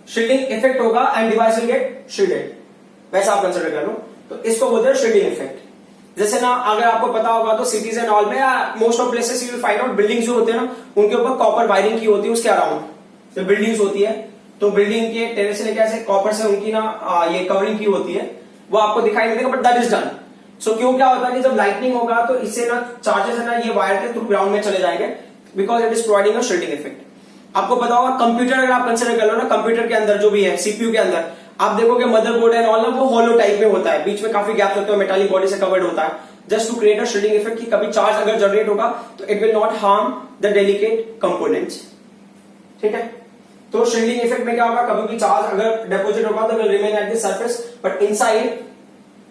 shielding effect होगा and device will get shielded, वैसा आप कंसिडर कर लो। तो इसको बोलते हैं शील्डिंग इफेक्ट। जैसे ना अगर आपको पता होगा तो सिटीज एंड ऑल में या most of places you will find out, buildings जो होते हैं ना उनके ऊपर कॉपर वायरिंग की होती है, उसके अराउंड जो बिल्डिंग्स होती है, तो बिल्डिंग के टेरेस से लेकर ऐसे कॉपर से उनकी ना ये कवरिंग की होती है, वो आपको दिखाई नहीं देगा, बट दैट इज डन। सो क्यों क्या होता है कि जब लाइटनिंग होगा तो इससे ना चार्जेस है ना ये वायर के थ्रू ग्राउंड में चले जाएंगे, because it is providing a shielding effect. आपको पता होगा कंप्यूटर अगर आप कंसिडर कर लो ना, कंप्यूटर के अंदर जो भी है सीपीयू के अंदर आप देखोगे मदरबोर्ड एंड ऑल ना वो हॉलो टाइप में होता है, बीच में काफी गैप होते हैं, मेटालिक बॉडी से कवर्ड होता है, just to create a shielding effect कि कभी चार्ज अगर जनरेट होगा तो it will not harm the delicate components, ठीक है। तो शील्डिंग इफेक्ट में क्या होगा, कभी भी चार्ज अगर डिपॉजिट होगा तो will remain at the surface, but inside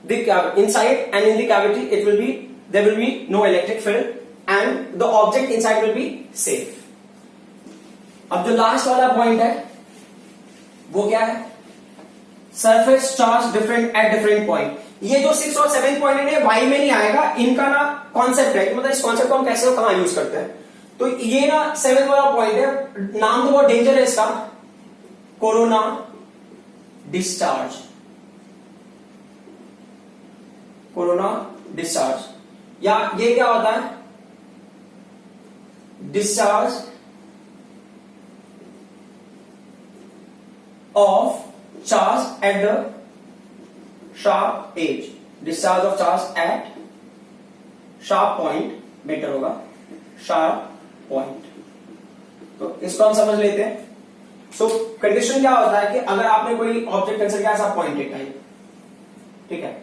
and in the cavity it will be, there will be no electric field and the object inside will be safe. अब जो लास्ट वाला पॉइंट है वो क्या है, surface charge different at different point. ये जो 6 और 7 पॉइंट है वाई में नहीं आएगा, इनका ना कॉन्सेप्ट है, मतलब इस कॉन्सेप्ट को हम कैसे और कहां यूज करते हैं। तो ये ना 7 वाला पॉइंट है, नाम तो बहुत डेंजर है इसका, कोरोना डिस्चार्ज, कोरोना डिस्चार्ज, या ये क्या होता है, discharge of charge at the sharp edge, discharge of charge at sharp point, better होगा शार्प पॉइंट। तो इसको हम समझ लेते हैं। सो कंडीशन क्या होता है कि अगर आपने कोई ऑब्जेक्ट कंसिडर किया ऐसा पॉइंटेड टाइप, ठीक है,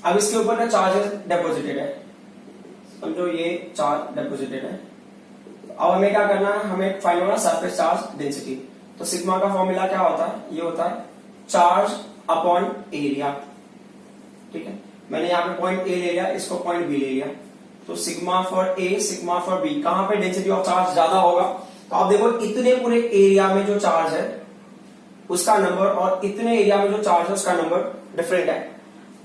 अब इसके ऊपर ना चार्जेस डेपोजिटेड है, समझो ये चार्ज डेपोजिटेड है। अब हमें क्या करना है, हमें फाइंड होना सरफेस चार्ज डेंसिटी। तो सिग्मा का फॉर्मूला क्या होता है, ये होता है चार्ज अपॉन एरिया, ठीक है। मैंने यहाँ पे पॉइंट ए ले लिया, इसको पॉइंट बी ले लिया, तो sigma for A sigma for B, कहां पे डेंसिटी ऑफ चार्ज ज्यादा होगा, तो आप देखो इतने पूरे एरिया में जो चार्ज है उसका नंबर और इतने एरिया में जो चार्ज है उसका नंबर डिफरेंट है।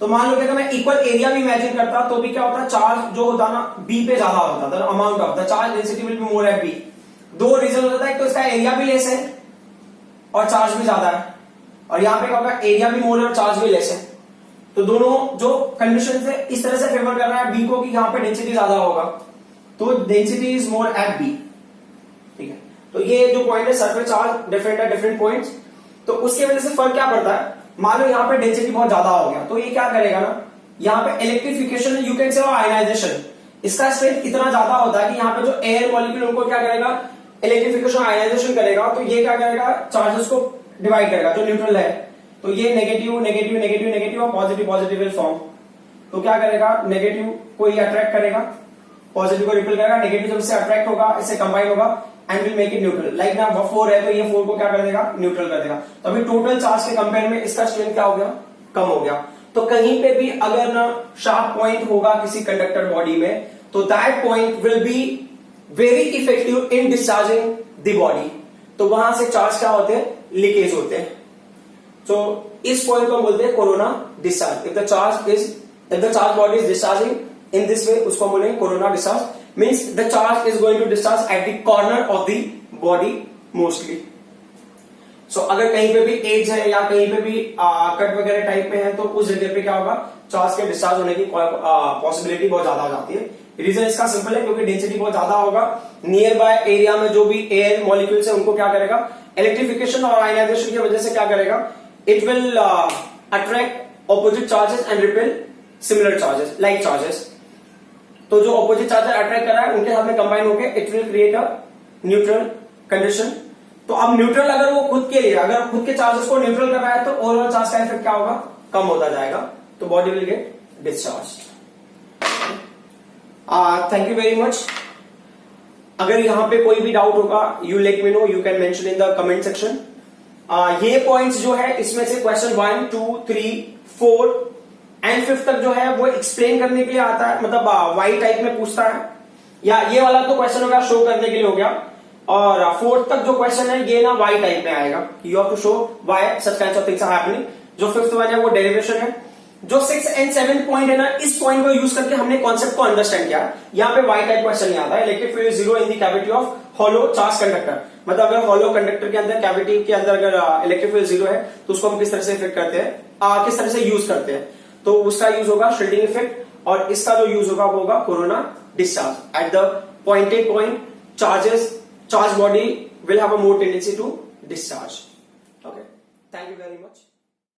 तो मान लो कि अगर मैं इक्वल एरिया भी इमेजिन करता तो भी क्या होता, चार्ज जो होता ना बी पे ज्यादा होता, the amount of the charge density will be more at B. दो रीजन होता है, एक तो इसका एरिया भी लेस है और चार्ज भी ज्यादा है, और यहाँ पे क्या होगा, एरिया भी मोर है और चार्ज भी लेस है। तो दोनों जो कंडीशन से इस तरह से फेवर कर रहा है बी को कि यहाँ पे डेंसिटी ज्यादा होगा, तो density is more at B, ठीक है। तो ये जो पॉइंट है सरफेस चार्ज डिफरेंट है डिफरेंट पॉइंट्स, तो उसकी वजह से फर्क क्या पड़ता है, मान लो यहाँ पे डेंसिटी बहुत ज्यादा हो गया तो ये क्या करेगा ना, यहाँ पे electrification you can say ionization, इसका स्ट्रेंथ इतना ज्यादा होता है कि यहाँ पे जो एयर मॉलिक्यूल उनको क्या करेगा, इलेक्ट्रिफिकेशन आयनाइजेशन करेगा, तो ये क्या करेगा, चार्जेस को डिवाइड करेगा जो न्यूट्रल है, तो ये नेगेटिव नेगेटिव नेगेटिव नेगेटिव और पॉजिटिव पॉजिटिव विल फॉर्म। तो क्या करेगा, नेगेटिव को ये अट्रैक्ट करेगा, पॉजिटिव को रिपेल करेगा, नेगेटिव जब इससे अट्रैक्ट होगा इससे कंबाइन होगा and will make it neutral. Like ना 4 है तो ये 4 को क्या कर देगा, न्यूट्रल कर देगा। तो अभी टोटल चार्ज के कंपेयर में इसका स्ट्रेंथ क्या हो गया, कम हो गया। तो कहीं पे भी अगर ना शार्प पॉइंट होगा किसी कंडक्टर बॉडी में, तो that point will be very effective in discharging the body. तो वहां से चार्ज क्या होते हैं, लीकेज होते हैं। तो इस पॉइंट को हम बोलते हैं corona discharge. If the charge body is discharging in this way, उसको हम बोलेंगे corona discharge, means the charge is going to discharge at the corner of the body mostly. So अगर कहीं पे भी एज है या कहीं पे भी कट वगैरह टाइप में है तो उस जगह पे क्या होगा, चार्ज के डिस्चार्ज होने की पॉसिबिलिटी बहुत ज्यादा हो जाती है। रीजन इसका सिंपल है, क्योंकि डेंसिटी बहुत ज्यादा होगा, नियर बाय एरिया में जो भी एयर मॉलिक्यूल्स है उनको क्या करेगा, इलेक्ट्रिफिकेशन और आयनाइजेशन की वजह से क्या करेगा, it will attract opposite charges and repel similar charges like charges। तो जो opposite charges अट्रैक्ट कर रहा है उनके साथ में कंबाइन होकर it will create a neutral condition। तो अब न्यूट्रल अगर वो खुद के लिए, अगर खुद के चार्जेस को न्यूट्रल कर रहा है तो ओवरऑल चार्ज का इफेक्ट क्या होगा, कम होता जाएगा, तो body will get discharge. Thank you very much. अगर यहां पे कोई भी डाउट होगा you let me know, you can mention in the comment section. ये पॉइंट्स जो है इसमें से क्वेश्चन 1, 2, 3, 4 एंड 5 तक जो है वो एक्सप्लेन करने के लिए आता है, मतलब वाई टाइप में पूछता है, या ये वाला तो क्वेश्चन हो गया शो करने के लिए हो गया, और 4th तक जो क्वेश्चन है ये ना वाई टाइप में आएगा, you have to show why such kinds of things are happening. जो 5th वन है वो डेरिवेशन है। जो 6 एंड 7 पॉइंट है ना, इस पॉइंट को यूज करके हमने कॉन्सेप्ट को अंडरस्टैंड किया। यहाँ पे वाई टाइप क्वेश्चन नहीं आता है। Electric field zero in the cavity of hollow charge conductor, मतलब अगर हॉलो कंडक्टर के अंदर कैविटी के अंदर अगर इलेक्ट्रिक फील्ड जीरो है तो उसको हम किस तरह से इफेक्ट करते हैं, किस तरह से यूज करते हैं, तो उसका यूज होगा शील्डिंग इफेक्ट, और इसका जो यूज होगा वो होगा corona discharge. At the pointed point charge body will have a more tendency to discharge. Okay, thank you very much.